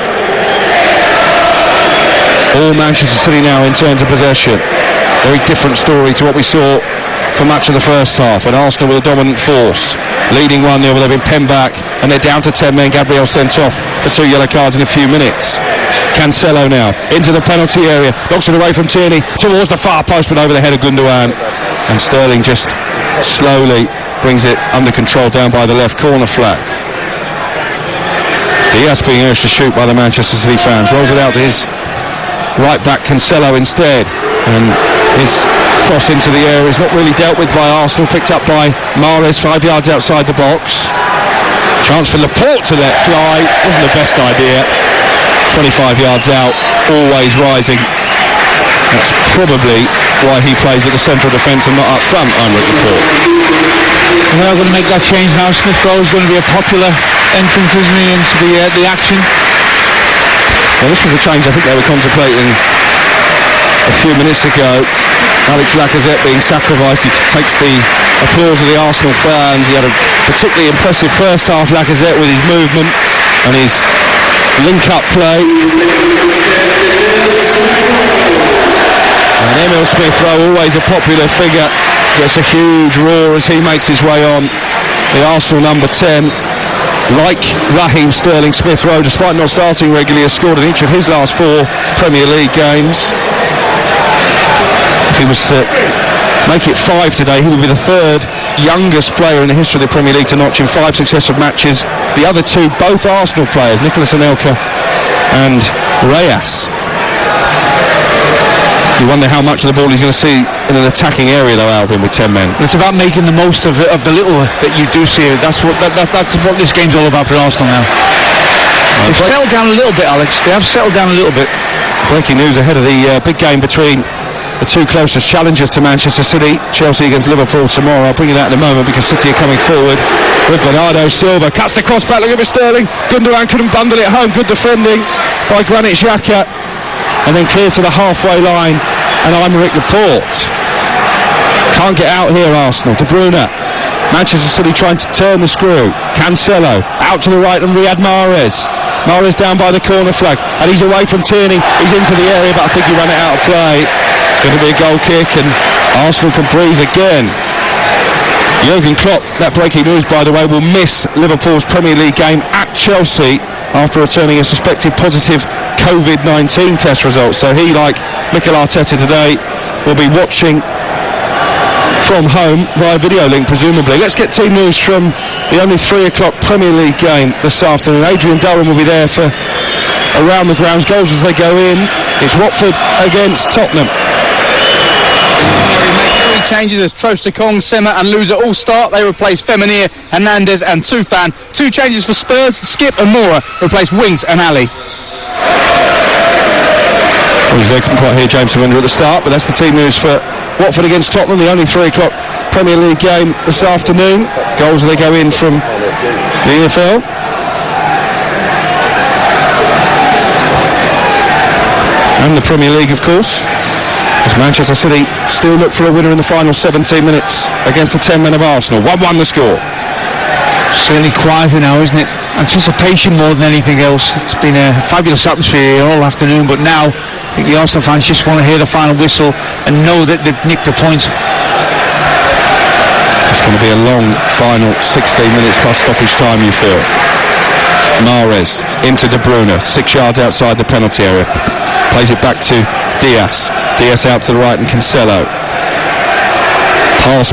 All Manchester City now in terms of possession. Very different story to what we saw for much of the first half, and Arsenal with a dominant force. Leading 1-0, but they've been penned back, and they're down to 10 men. Gabriel sent off for 2 yellow cards in a few minutes. Cancelo now into the penalty area, knocks it away from Tierney towards the far post, but over the head of Gundogan, and Sterling just slowly brings it under control down by the left corner flag. Diaz being urged to shoot by the Manchester City fans, rolls it out to his right back Cancelo instead, and his cross into the area is not really dealt with by Arsenal, picked up by Mahrez 5 yards outside the box. Chance for Laporte to let fly, wasn't the best idea. 25 yards out, always rising. That's probably why he plays at the centre of defence and not up front, Heinrich Laporte. They're going to make that change now. Smith-Rowe is going to be a popular entrance, isn't he, into the action. Well, this was a change I think they were contemplating a few minutes ago. Alex Lacazette being sacrificed. He takes the applause of the Arsenal fans. He had a particularly impressive first half, Lacazette, with his movement and his link-up play. And Emil Smith-Rowe, always a popular figure, gets a huge roar as he makes his way on. The Arsenal number 10, like Raheem Sterling, Smith-Rowe, despite not starting regularly, has scored in each of his last 4 Premier League games. If he was to make it 5 today, he would be the 3rd youngest player in the history of the Premier League to notch in 5 successive matches. The other 2, both Arsenal players, Nicolas Anelka and Reyes. You wonder how much of the ball he's going to see in an attacking area, though, Alvin, with 10 men. It's about making the most of the little that you do see. That's what this game's all about for Arsenal now. They've settled down a little bit, Alex. They have settled down a little bit. Breaking news ahead of the big game between the 2 closest challengers to Manchester City, Chelsea against Liverpool tomorrow. I'll bring you that in a moment because City are coming forward with Bernardo Silva. Cuts the cross back, look at Sterling. Gundogan couldn't bundle it home. Good defending by Granit Xhaka. And then clear to the halfway line, and Aymeric Laporte. Can't get out here, Arsenal. De Bruyne. Manchester City trying to turn the screw. Cancelo out to the right, and Riyad Mahrez. Mahrez down by the corner flag, and he's away from Tierney. He's into the area, but I think he ran it out of play. It's going to be a goal kick, and Arsenal can breathe again. Jurgen Klopp, that breaking news by the way, will miss Liverpool's Premier League game at Chelsea after returning a suspected positive COVID-19 test result. So he, like Mikel Arteta today, will be watching from home via video link presumably. Let's get team news from the only 3 o'clock Premier League game this afternoon. Adrian Durham will be there for around the grounds goals as they go in. It's Watford against Tottenham. He makes 3 changes as Trostekong, Sema and Louza all start. They replace Feminir, Hernandez and Tufan. 2 changes for Spurs, Skip and Mora replace Winks and Ali. I was there, couldn't quite hear James Surrender at the start, but that's the team news for Watford against Tottenham, the only 3 o'clock Premier League game this afternoon. Goals as they go in from the EFL. And the Premier League, of course, as Manchester City still look for a winner in the final 17 minutes against the 10 men of Arsenal. 1-1 the score. Certainly quieter now, isn't it? anticipation more than anything else. It's been a fabulous atmosphere here all afternoon, but now I think the Arsenal fans just want to hear the final whistle and know that they've nicked a point. It's going to be a long final 16 minutes plus stoppage time, you feel. Mahrez into De Bruyne, 6 yards outside the penalty area. Plays it back to Diaz. Diaz out to the right and Cancelo.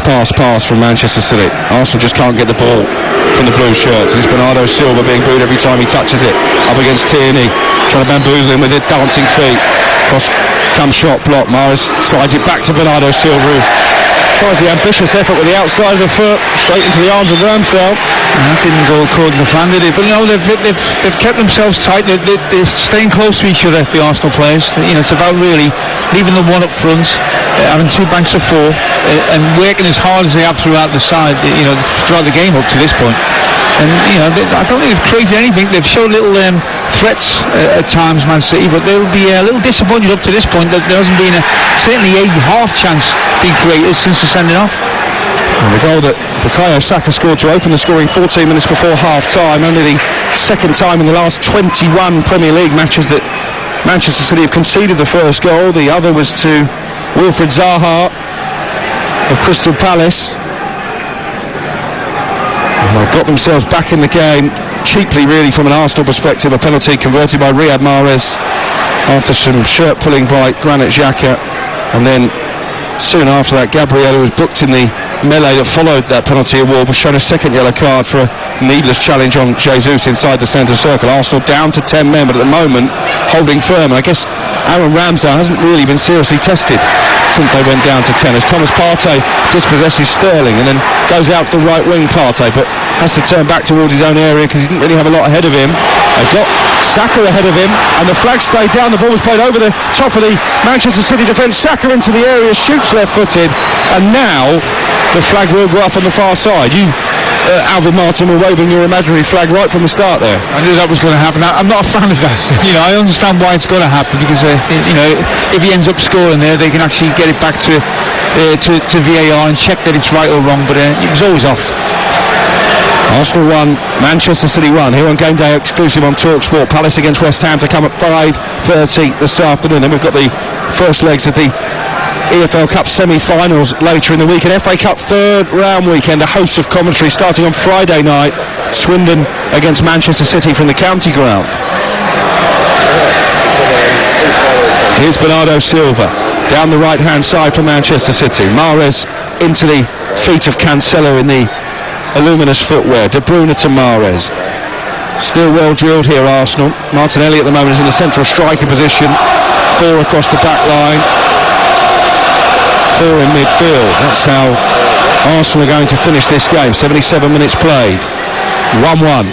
Pass from Manchester City. Arsenal just can't get the ball from the blue shirts. And it's Bernardo Silva being booed every time he touches it. Up against Tierney, trying to bamboozle him with his dancing feet. Cross comes shot block. Mahrez slides it back to Bernardo Silva, who tries the ambitious effort with the outside of the foot straight into the arms of Ramsdale. That didn't go according to plan, did it? But no, they've kept themselves tight. They're staying close to each other, the Arsenal players. It's about really leaving the one up front, having 2 banks of 4, and working as hard as they have throughout the side. Throughout the game up to this point. And I don't think they've created anything. They've shown little threats at times, Man City, but they'll be a little disappointed up to this point that there hasn't been certainly a half chance being created since the sending off. And the goal that Bukayo Saka scored to open the scoring 14 minutes before half-time, only the second time in the last 21 Premier League matches that Manchester City have conceded the first goal. The other was to Wilfried Zaha of Crystal Palace. And they've got themselves back in the game cheaply, really, from an Arsenal perspective. A penalty converted by Riyad Mahrez after some shirt pulling by Granit Xhaka, and then soon after that, Gabriel, who was booked in the melee that followed that penalty award, was shown a second yellow card for a needless challenge on Jesus inside the centre circle. Arsenal down to 10 men, but at the moment holding firm. I guess Aaron Ramsdale hasn't really been seriously tested since they went down to 10, as Thomas Partey dispossesses Sterling and then goes out to the right wing, Partey, but has to turn back towards his own area because he didn't really have a lot ahead of him. They've got Saka ahead of him, and the flag stayed down. The ball was played over the top of the Manchester City defence. Saka into the area, shoots left-footed, and now the flag will go up on the far side. Alvin Martin, were waving your imaginary flag right from the start there. I knew that was going to happen. I'm not a fan of that. I understand why it's going to happen, because if he ends up scoring there, they can actually get it back to VAR and check that it's right or wrong. But it was always off. Arsenal 1, Manchester City 1, here on Game Day exclusive on TalkSport. Palace against West Ham to come at 5:30 this afternoon. Then we've got the first legs of the EFL Cup semi-finals later in the week, and FA Cup third round weekend. A host of commentary starting on Friday night. Swindon against Manchester City from the county ground. Here's Bernardo Silva down the right hand side for Manchester City. Mahrez into the feet of Cancelo in the luminous footwear. De Bruyne to Mahrez. Still well drilled here, Arsenal. Martinelli at the moment is in the central striker position. 4 across the back line, 4 in midfield. That's how Arsenal are going to finish this game. 77 minutes played. 1-1.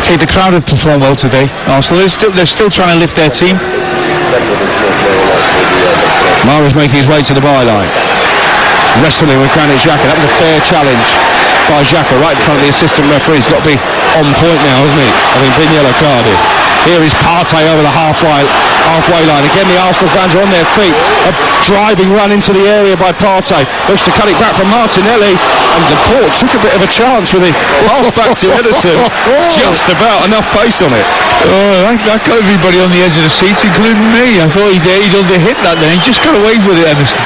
See, the crowd have performed well today. Arsenal, they're still trying to lift their team. Mahrez making his way to the byline. Wrestling with Granit Xhaka. That was a fair challenge by Xhaka right in front of the assistant referee. He's got to be on point now, hasn't he? Having been yellow carded. Here is Partey over the halfway line. Again, the Arsenal fans are on their feet. A driving run into the area by Partey. Looks to cut it back from Martinelli. And Laporte took a bit of a chance with it. Pass back to Ederson. Just about enough pace on it. Oh, that got everybody on the edge of the seat, including me. I thought he'd under-hit that then. He just got away with it, Ederson.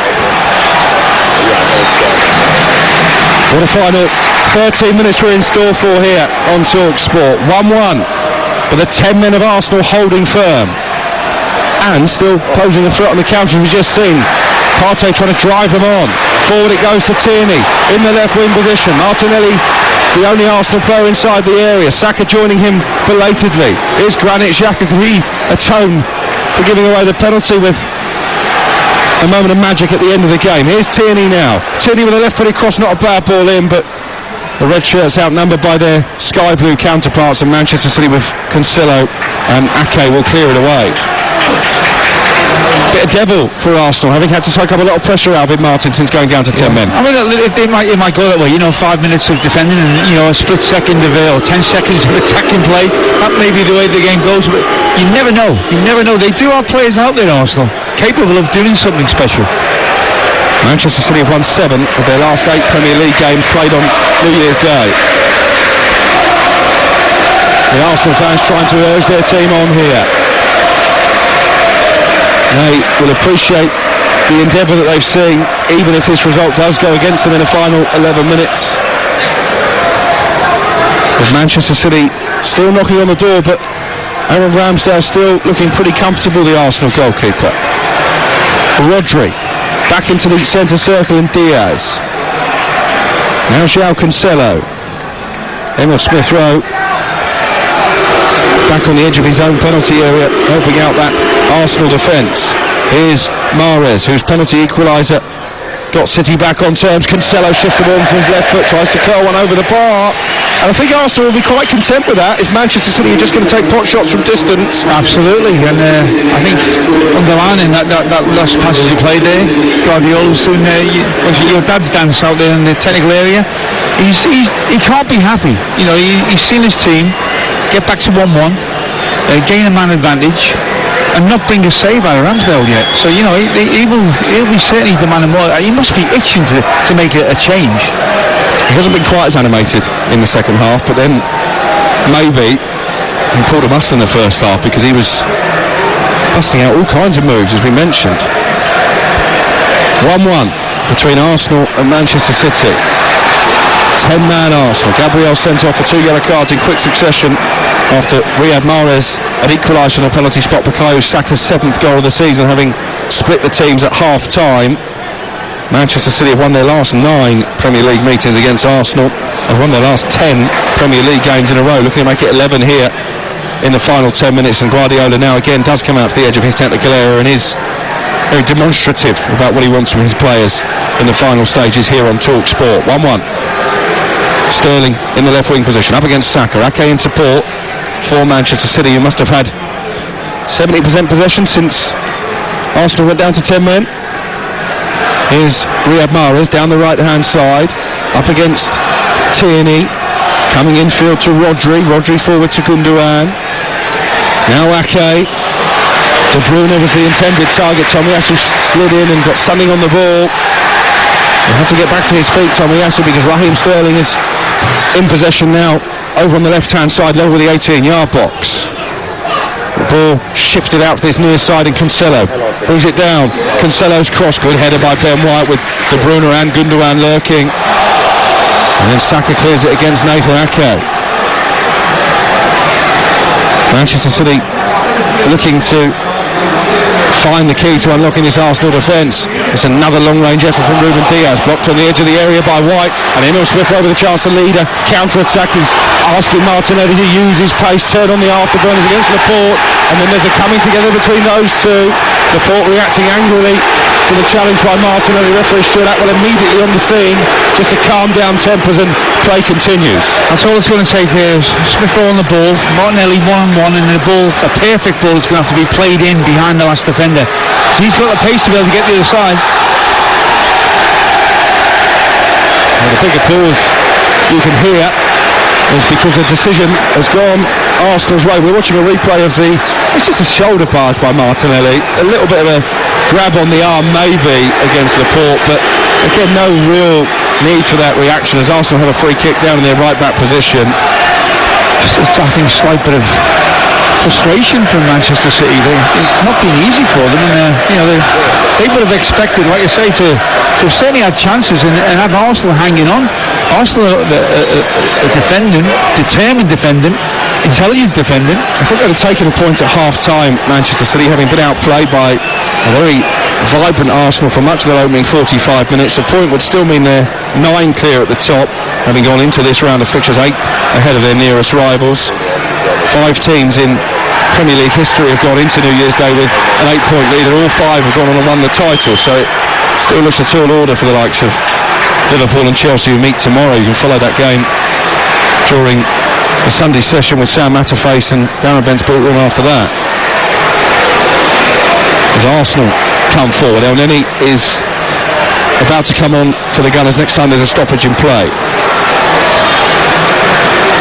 What a final 13 minutes we're in store for here on TalkSport. 1-1, but the 10 men of Arsenal holding firm and still posing a threat on the counter, as we've just seen. Partey trying to drive them on. Forward it goes to Tierney in the left wing position. Martinelli, the only Arsenal player inside the area. Saka joining him belatedly. Here's Granit Xhaka. Could he atone for giving away the penalty with a moment of magic at the end of the game? Here's Tierney now. Tierney with a left-footed cross, not a bad ball in, but the red shirts outnumbered by their sky blue counterparts, and Manchester City with Cancelo, and Ake will clear it away. Bit of devil for Arsenal, having had to soak up a lot of pressure out of Alvin Martin since going down to 10 men. I mean, it might go that way, 5 minutes of defending and, a split second of or 10 seconds of attacking play. That may be the way the game goes, but you never know. They do have players out there, Arsenal, capable of doing something special. Manchester City have won 7 of their last 8 Premier League games played on New Year's Day. The Arsenal fans trying to urge their team on here. They will appreciate the endeavour that they've seen, even if this result does go against them in the final 11 minutes. With Manchester City still knocking on the door, but Aaron Ramsdale still looking pretty comfortable, the Arsenal goalkeeper. Rodri back into the centre circle, and Diaz. Now João Cancelo. Emil Smith-Rowe back on the edge of his own penalty area, helping out that Arsenal defence. Here's Mahrez, whose penalty equaliser got City back on terms. Cancelo shifts the ball to his left foot, tries to curl one over the bar. And I think Arsenal will be quite content with that if Manchester City are just going to take pot shots from distance. Absolutely, and I think underlining that last passage you played there, Guardiola's doing your dad's dance out there in the technical area. He can't be happy. You know, he's seen his team get back to 1-1, gain a man advantage, and not bring a save out of Ramsdale yet. So, you know, he'll be certainly demanding more. He must be itching to make a change. He hasn't been quite as animated in the second half, but then maybe he pulled a muscle in the first half because he was busting out all kinds of moves, as we mentioned. 1-1 between Arsenal and Manchester City. 10-man Arsenal. Gabriel sent off for 2 yellow cards in quick succession after Riyad Mahrez had equalised from a penalty spot. Bukayo Saka's 7th goal of the season, having split the teams at half-time. Manchester City have won their last 9 Premier League meetings against Arsenal, have won their last 10 Premier League games in a row, looking to make it 11 here in the final 10 minutes. And Guardiola now again does come out to the edge of his technical area and is very demonstrative about what he wants from his players in the final stages here on TalkSport. 1-1. Sterling in the left wing position, up against Saka. Ake in support for Manchester City, who must have had 70% possession since Arsenal went down to 10 men. Here's Riyad Mahrez down the right-hand side, up against Tierney, coming infield to Rodri. Rodri forward to Gundogan. Now Ake. De Bruyne was the intended target. Tomiyasu slid in and got something on the ball. He'll have to get back to his feet, Tomiyasu, because Raheem Sterling is in possession now over on the left-hand side, level with the 18-yard box. The ball shifted out to this near side, and Cancelo brings it down. Cancelo's cross, good header by Ben White with De Bruyne and Gundogan lurking. And then Saka clears it against Nathan Ake. Manchester City looking to find the key to unlocking this Arsenal defence. It's another long-range effort from Ruben Diaz, blocked on the edge of the area by White, and Emil Smith-Rowe with a chance to lead a counter-attack. He's asking Martinelli to use his pace, turn on the afterburners against Laporte, and then there's a coming together between those two. Laporte reacting angrily to the challenge by Martinelli. Referee Stuart Atwell immediately on the scene just to calm down tempers, and play continues. That's all it's going to take here is Smith-Rowe on the ball, Martinelli 1-on-1, and the ball, a perfect ball, is going to have to be played in behind the last defender. So he's got the pace to be able to get the other side. And the big applause you can hear is because the decision has gone Arsenal's way. We're watching a replay of it's just a shoulder barge by Martinelli, a little bit of a grab on the arm maybe against Laporte, but again no real need for that reaction as Arsenal have a free kick down in their right back position. Just I think slight bit of frustration from Manchester City. It's not been easy for them, and they would have expected, like you say, to have certainly had chances and have Arsenal hanging on. Arsenal a defendant, determined defendant, intelligent defendant. I think they'd have taken a point at half-time, Manchester City, having been outplayed by a very vibrant Arsenal for much of their opening 45 minutes. A point would still mean they're 9 clear at the top, having gone into this round of fixtures 8 ahead of their nearest rivals. 5 teams in Premier League history have gone into New Year's Day with an 8-point lead, and all 5 have gone on and won the title, so it still looks a tall order for the likes of Liverpool and Chelsea, who meet tomorrow. You can follow that game during the Sunday session with Sam Matterface and Darren Bent's Ballroom after that. As Arsenal come forward, El Neni is about to come on for the Gunners next time there's a stoppage in play.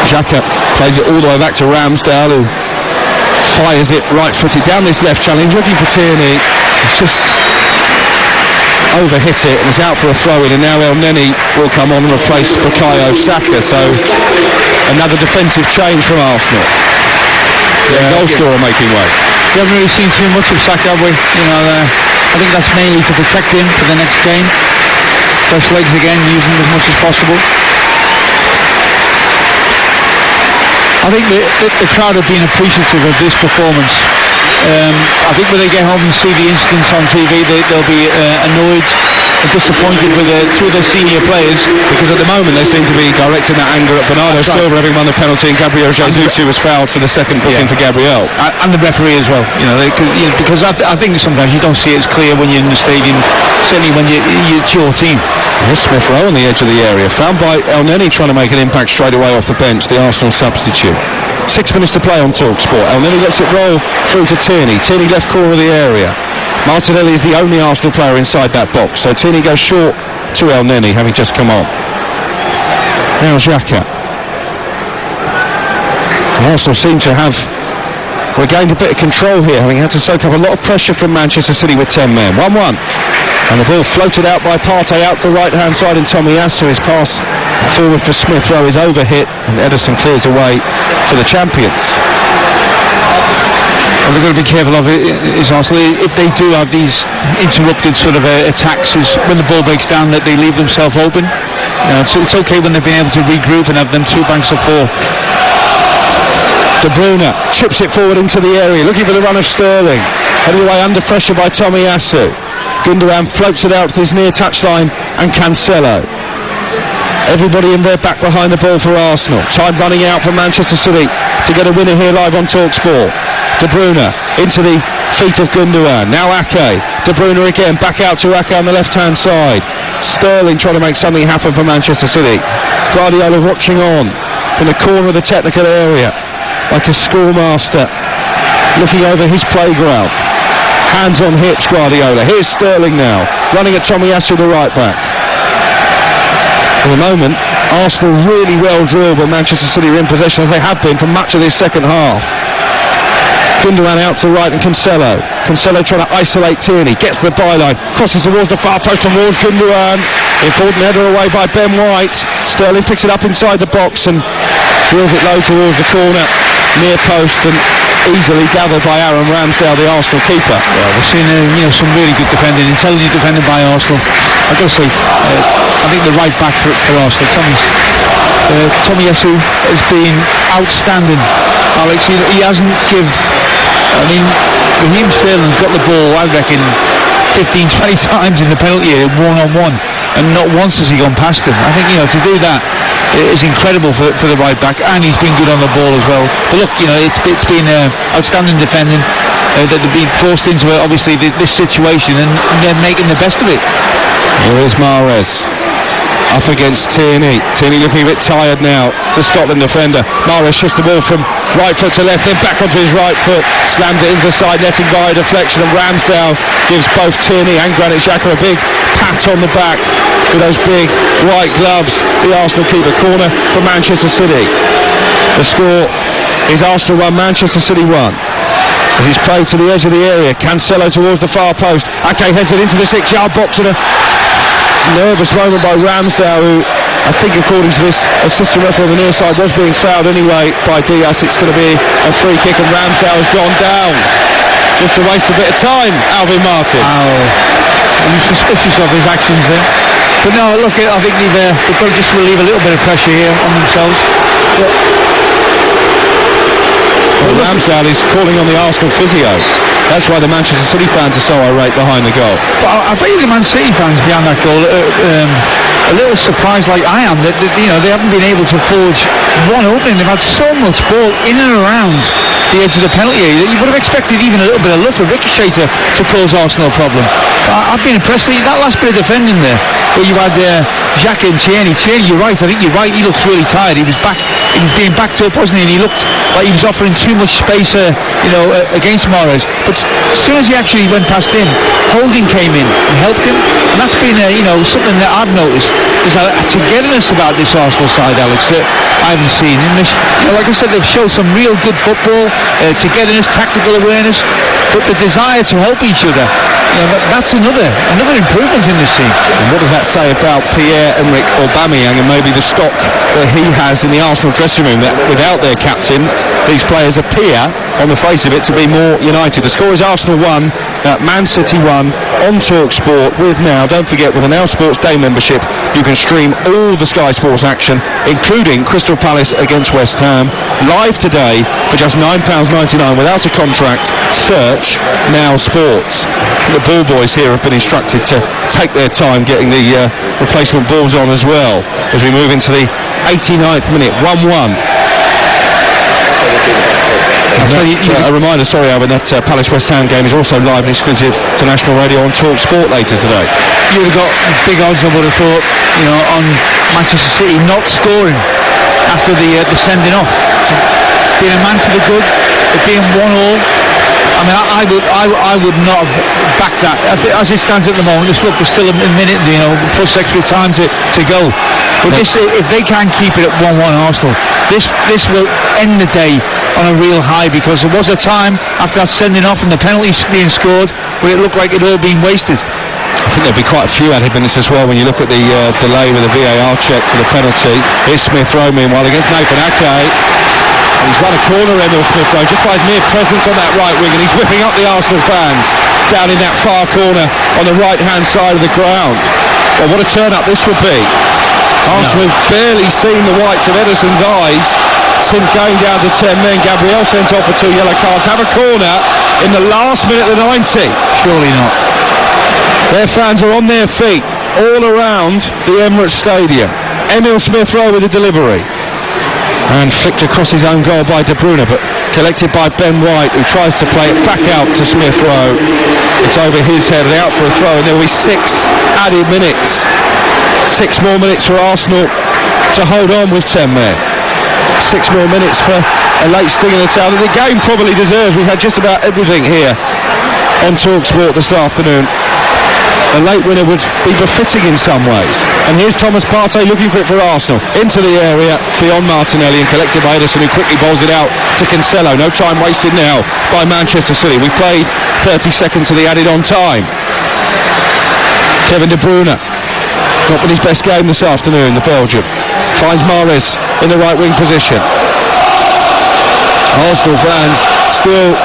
Xhaka plays it all the way back to Ramsdale, who fires it right-footed down this left channel. He's looking for Tierney. It's just overhit it and it's out for a throw-in, and now El Neni will come on and replace Bukayo Saka. So Another defensive change from Arsenal. Goal scorer making way. We haven't really seen too much of Saka, have we? I think that's mainly to protect him for the next game. Fresh legs again, using them as much as possible. I think the crowd have been appreciative of this performance. I think when they get home and see the incidents on TV, they'll be annoyed and disappointed with two of their senior players. Because at the moment they seem to be directing that anger at Bernardo Silva having won the penalty, and Gabriel Jesus, who was fouled for the second booking for Gabriel. And the referee as well. Because I think sometimes you don't see it as clear when you're in the stadium, certainly when it's your team. Here's Smith Rowe on the edge of the area, found by El Neni trying to make an impact straight away off the bench, the Arsenal substitute. 6 minutes to play on TalkSport. El Neni lets it roll through to Tierney. Tierney left corner of the area. Martinelli is the only Arsenal player inside that box, so Tierney goes short to El Neni, having just come on. Now Xhaka. Arsenal seem to have regained a bit of control here, having had to soak up a lot of pressure from Manchester City with 10 men. 1-1. And the ball floated out by Partey out the right-hand side, and Tomiyasu. His pass forward for Smith Rowe is overhit, and Ederson clears away for the champions. Well, they've got to be careful of it, is Arsenal. If they do have these interrupted sort of attacks, is when the ball breaks down that they leave themselves open. It's okay when they've been able to regroup and have them 2 banks of 4. De Bruyne chips it forward into the area, looking for the run of Sterling. Headed away under pressure by Tomiyasu. Gundogan floats it out to his near touchline, and Cancelo. Everybody in there back behind the ball for Arsenal. Time running out for Manchester City to get a winner here live on TalkSport. De Bruyne into the feet of Gundogan. Now Ake. De Bruyne again, back out to Ake on the left-hand side. Sterling trying to make something happen for Manchester City. Guardiola watching on from the corner of the technical area like a schoolmaster looking over his playground. Hands on hips, Guardiola. Here's Sterling now, running at Tomiyasu, the right back. For the moment, Arsenal really well drilled, but Manchester City are in possession, as they have been for much of this second half. Gundogan out to the right, and Cancelo. Cancelo trying to isolate Tierney, gets to the byline, crosses towards the far post towards Gundogan. Important header away by Ben White. Sterling picks it up inside the box and drills it low towards the corner, near post, and easily gathered by Aaron Ramsdale, the Arsenal keeper. Yeah, we're seeing some really good defending, intelligent defending by Arsenal. I've got to say, I think the right back for Arsenal, Tomiyasu, has been outstanding. Alex, he hasn't Raheem Sterling's got the ball, I reckon, 15-20 times in the penalty area, one-on-one, and not once has he gone past him. I think, to do that is incredible for the right back, and he's been good on the ball as well. But look, it's been outstanding defending that they've been forced into obviously this situation, and they're making the best of it. Here is Mahrez up against Tierney. Tierney looking a bit tired now, the Scotland defender. Mahrez shifts the ball from right foot to left, then back onto his right foot, slams it into the side, letting by a deflection, and Ramsdale gives both Tierney and Granit Xhaka a big pat on the back with those big white gloves. The Arsenal keeper. Corner for Manchester City. The score is Arsenal 1, Manchester City 1. As he's played to the edge of the area, Cancelo towards the far post. Ake heads it into the 6-yard box, and a nervous moment by Ramsdale, who I think, according to this assistant referee on the near side, was being fouled anyway by Diaz. It's going to be a free kick, and Ramsdale has gone down. Just to waste a bit of time, Alvin Martin. I'm suspicious of his actions there. But no, look, I think they've got to just relieve a little bit of pressure here on themselves. Well, Ramsdale is calling on the Arsenal physio. That's why the Manchester City fans are so irate behind the goal. But I bet you the Man City fans behind that goal a little surprised, like I am, that they haven't been able to forge one opening. They've had so much ball in and around the edge of the penalty area that you would have expected even a little bit of luck, a ricochet to cause Arsenal a problem. I've been impressed. That last bit of defending there, where you had Xhaka and Tierney. Tierney, you're right. I think you're right. He looks really tired. He was being backed up, wasn't he? And he looked like he was offering too much space, against Mahrez. But as soon as he actually went past him, Holding came in and helped him. And that's been, something that I've noticed. There's a togetherness about this Arsenal side, Alex, that I haven't seen. And like I said, they've shown some real good football, togetherness, tactical awareness, but the desire to help each other that's another improvement in this team. And what does that say about Pierre-Emerick Aubameyang and maybe the stock that he has in the Arsenal dressing room, that without their captain, these players appear, on the face of it, to be more united. The score is Arsenal 1, Man City 1 on TalkSport with now, don't forget, with an Now Sports Day membership, you can stream all the Sky Sports action, including Crystal Palace against West Ham, live today for just £9.99 without a contract. Search Now Sports. The ball boys here have been instructed to take their time getting the replacement balls on as well as we move into the 89th minute, 1-1. A reminder, sorry Alvin, that Palace West Ham game is also live and exclusive to national radio on TalkSport later today. You would have got big odds, I would have thought, on Manchester City not scoring after the sending off. Being a man to the good, it being 1-1. I mean, I would not have backed that. As it stands at the moment, there's still a minute, plus extra time to go. But if they can't keep it at 1-1 Arsenal, this will end the day on a real high, because there was a time after that sending off and the penalties being scored where it looked like it all been wasted. I think there'll be quite a few added minutes as well when you look at the delay with the VAR check for the penalty. Here's Smith Rowe meanwhile against Nathan Ake. He's won a corner, Emil Smith Rowe, just by his mere presence on that right wing, and he's whipping up the Arsenal fans down in that far corner on the right hand side of the ground. Well, what a turn up this would be. Arsenal have barely seen the whites of Ederson's eyes since going down to 10 men. Gabriel sent off for 2 yellow cards. Have a corner in the last minute of the 90. Surely not. Their fans are on their feet all around the Emirates Stadium. Emil Smith Rowe with the delivery. And flicked across his own goal by De Bruyne, but collected by Ben White, who tries to play it back out to Smith Rowe. It's over his head and out for a throw, and there will be 6 added minutes. 6 more minutes for Arsenal to hold on with 10 men. 6 more minutes for a late sting in the tail that the game probably deserves. We've had just about everything here on TalkSport this afternoon. A late winner would be befitting in some ways. And here's Thomas Partey looking for it for Arsenal. Into the area beyond Martinelli and collected by Ederson, who quickly bowls it out to Cancelo. No time wasted now by Manchester City. We played 30 seconds to the added on time. Kevin De Bruyne, not been his best game this afternoon, the Belgian. Finds Mahrez in the right wing position. Arsenal fans still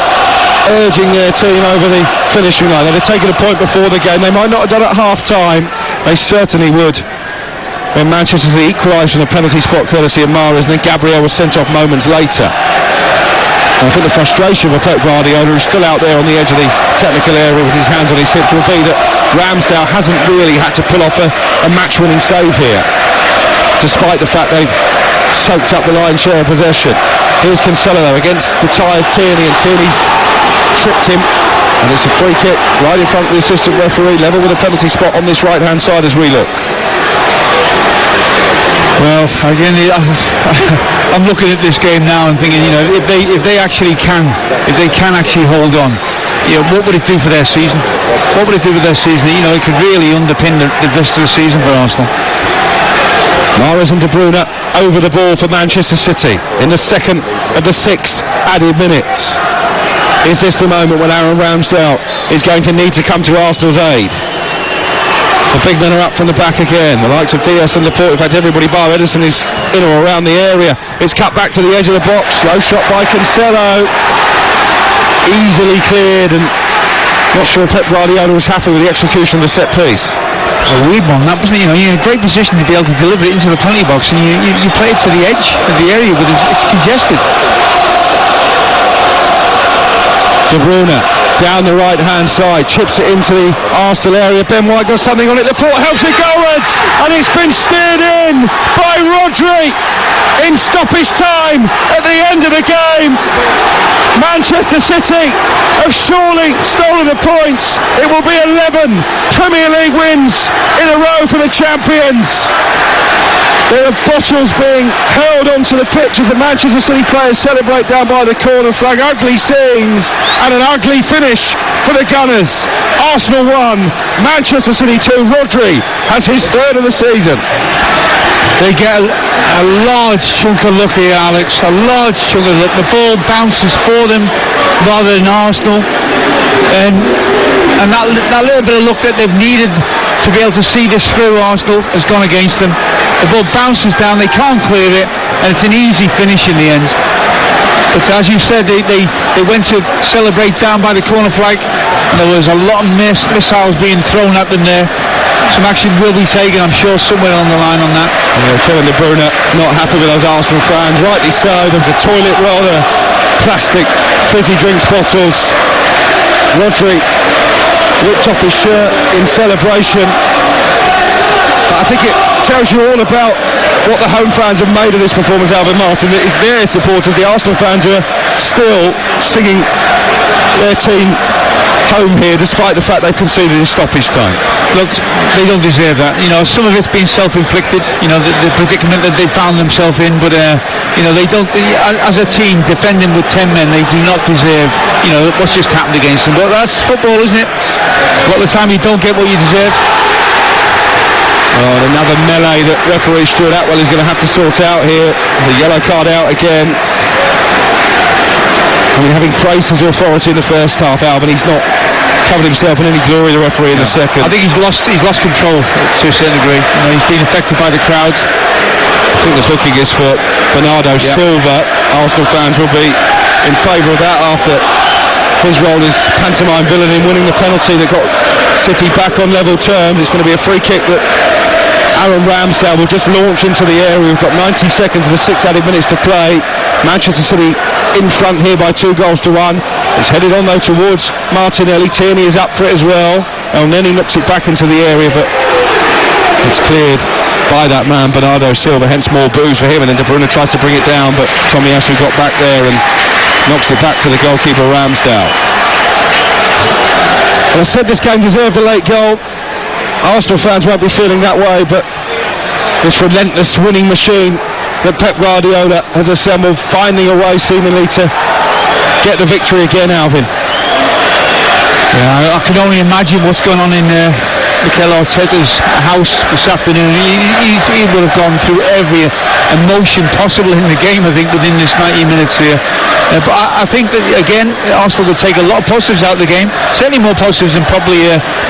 urging their team over the finishing line. They'd have taken a point before the game. They might not have done it at half-time. They certainly would when Manchester City equalised from the penalty spot courtesy of Mahrez, and then Gabriel was sent off moments later. And I think the frustration for Pep Guardiola, who's still out there on the edge of the technical area with his hands on his hips, will be that Ramsdale hasn't really had to pull off a match-winning save here, despite the fact they've soaked up the lion's share of possession. Here's Cancelo against the tired Tierney, and Tierney's tripped him, and it's a free kick right in front of the assistant referee, level with a penalty spot on this right hand side as we look. Well, again, I'm looking at this game now and thinking, if they can actually hold on, what would it do for their season? What would it do for their season? It could really underpin the rest of the season for Arsenal. Mahrez and De Bruyne over the ball for Manchester City in the second of the 6 added minutes. Is this the moment when Aaron Ramsdale is going to need to come to Arsenal's aid? The big men are up from the back again. The likes of Diaz and Laporte, in fact everybody bar Ederson is in or around the area. It's cut back to the edge of the box. Slow shot by Cancelo. Easily cleared, and not sure Pep Guardiola was happy with the execution of the set piece. It was a weird one, that wasn't it? You're in a great position to be able to deliver it into the penalty box, and you play it to the edge of the area, but it's congested. De Bruyne down the right hand side, chips it into the Arsenal area. Ben White got something on it. Laporte helps it gowards, and it's been steered in by Rodri in stoppage time at the end of the game. Manchester City have surely stolen the points. It will be 11 Premier League wins in a row for the champions. There are bottles being hurled onto the pitch as the Manchester City players celebrate down by the corner flag. Ugly scenes and an ugly finish for the Gunners. Arsenal 1, Manchester City 2. Rodri has his 3rd of the season. They get a large chunk of luck here, Alex. A large chunk of luck. The ball bounces for them rather than Arsenal. And And that little bit of luck that they've needed to be able to see this through Arsenal has gone against them. The ball bounces down, they can't clear it, and it's an easy finish in the end. But as you said, they went to celebrate down by the corner flag, and there was a lot of missiles being thrown at them there. Some action will be taken, I'm sure, somewhere on the line on that. Yeah, Kevin De Bruyne not happy with those Arsenal fans, rightly so. There was a toilet roll, plastic fizzy drinks bottles. Rodri ripped off his shirt in celebration. But I think it tells you all about what the home fans have made of this performance, Alvin Martin. It is their supporters, the Arsenal fans, who are still singing their team home here, despite the fact they've conceded in stoppage time. Look, they don't deserve that. You know, some of it's been self-inflicted. You know, the predicament that they found themselves in. But you know, they don't. As a team defending with 10 men, they do not deserve. You know what's just happened against them. But that's football, isn't it? A lot of the time, you don't get what you deserve. Oh, another melee that referee Stuart Atwell is going to have to sort out here. There's a yellow card out again. I mean, having praised his authority in the first half, Alvin, he's not covered himself in any glory, the referee, in the second. I think he's lost control to a certain degree. You know, he's been affected by the crowd. I think the booking is for Bernardo Silva. Arsenal fans will be in favour of that after his role as pantomime villain in winning the penalty that got City back on level terms. It's going to be a free kick that Aaron Ramsdale will just launch into the area. We've got 90 seconds of the 6 added minutes to play. Manchester City in front here by 2-1. It's headed on though towards Martinelli. Tierney is up for it as well. El Neni knocks it back into the area, but it's cleared by that man Bernardo Silva, hence more boos for him. And then De Bruyne tries to bring it down, but Tomiyasu got back there and knocks it back to the goalkeeper Ramsdale. Well, I said this game deserved a late goal. Arsenal fans won't be feeling that way, but this relentless winning machine that Pep Guardiola has assembled, finding a way seemingly to get the victory again, Alvin. Yeah, I can only imagine what's going on in Mikel Arteta's house this afternoon. He would have gone through every emotion possible in the game, I think, within this 90 minutes here. But I think that, again, Arsenal will take a lot of positives out of the game. Certainly more positives than probably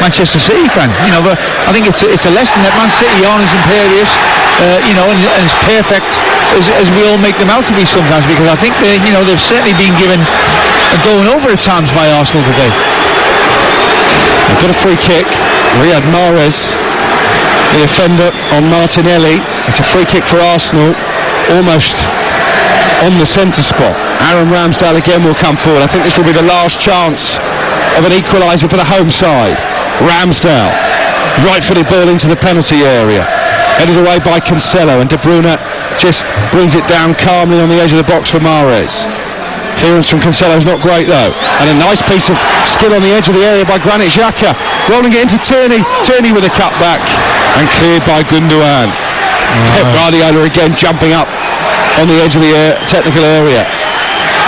Manchester City can. You know, but I think it's a lesson that Man City aren't as imperious, you know, and as perfect as we all make them out to be sometimes. Because I think they've certainly been given a going over at times by Arsenal today. They've got a free kick. Riyad Mahrez, the offender on Martinelli. It's a free kick for Arsenal, almost on the centre spot. Aaron Ramsdale again will come forward. I think this will be the last chance of an equaliser for the home side. Ramsdale, right-footed ball into the penalty area, headed away by Cancelo, and De Bruyne just brings it down calmly on the edge of the box for Mahrez. Clearance from Cancelo's not great though, and a nice piece of skill on the edge of the area by Granit Xhaka, rolling it into Tierney with a cutback, and cleared by Gundogan. Pep Guardiola again jumping up on the edge of the technical area.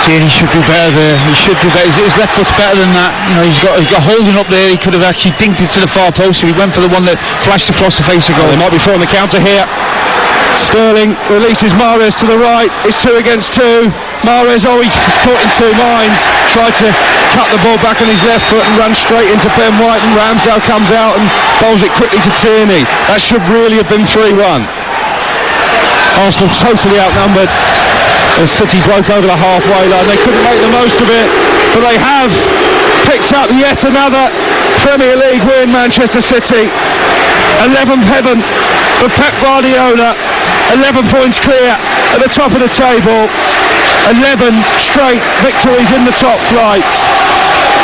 Tierney should do better there. He should do better. His left foot's better than that. You know, he's got holding up there. He could have actually dinked it to the far post if he went for the one that flashed across the face of goal. They might be throwing the counter here. Sterling releases Mahrez to the right. It's 2 against 2. Mahrez, he's caught in two minds. Tried to cut the ball back on his left foot and run straight into Ben White, and Ramsdale comes out and bowls it quickly to Tierney. That should really have been 3-1. Arsenal totally outnumbered as City broke over the halfway line. They couldn't make the most of it, but they have picked up yet another Premier League win, Manchester City. 11th heaven for Pep Guardiola. 11 points clear at the top of the table. 11 straight victories in the top flight.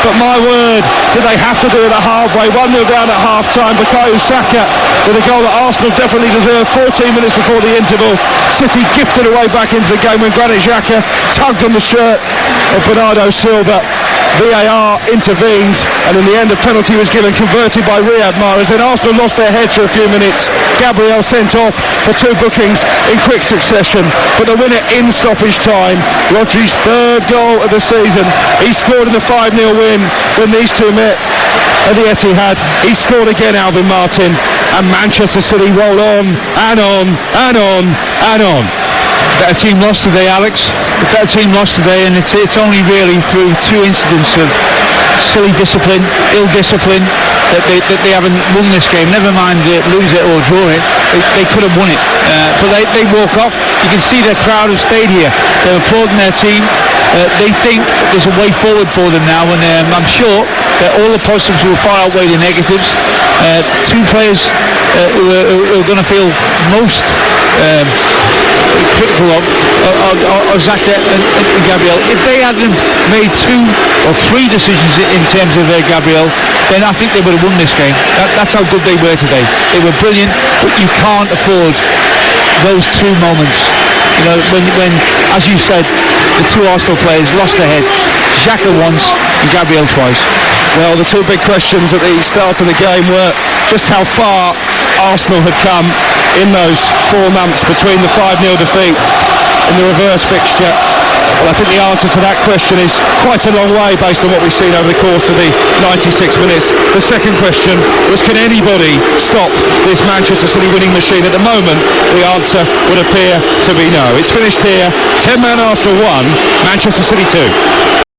But my word, did they have to do it the hard way. 1-0 down at half-time. Bukayo Saka with a goal that Arsenal definitely deserved. 14 minutes before the interval, City gifted away back into the game when Granit Xhaka tugged on the shirt of Bernardo Silva. VAR intervened, and in the end a penalty was given, converted by Riyad Mahrez. Then Arsenal lost their heads for a few minutes. Gabriel sent off for 2 bookings in quick succession, but the winner in stoppage time, Rodri's 3rd goal of the season. He scored in the 5-0 win when these two met at the Etihad. He scored again, Alvin Martin, and Manchester City roll on and on and on and on. Better team lost today, Alex. The better team lost today, and it's only really through 2 incidents of silly discipline, ill discipline, that they haven't won this game. Never mind lose it or draw it. They could have won it, but they walk off. You can see the crowd have stayed here. They're applauding their team. They think there's a way forward for them now, and I'm sure that all the positives will far outweigh the negatives. Two players who are going to feel most critical of Xhaka and Gabriel. If they hadn't made 2 or 3 decisions in terms of Gabriel, then I think they would have won this game. That's how good they were today. They were brilliant, but you can't afford those 2 moments. You know, when as you said, the 2 Arsenal players lost their head. Xhaka once and Gabriel twice. Well, the 2 big questions at the start of the game were just how far Arsenal had come in those 4 months between the 5-0 defeat and the reverse fixture. Well, I think the answer to that question is quite a long way based on what we've seen over the course of the 96 minutes. The second question was, can anybody stop this Manchester City winning machine? At the moment, the answer would appear to be no. It's finished here. 10-man Arsenal 1, Manchester City 2.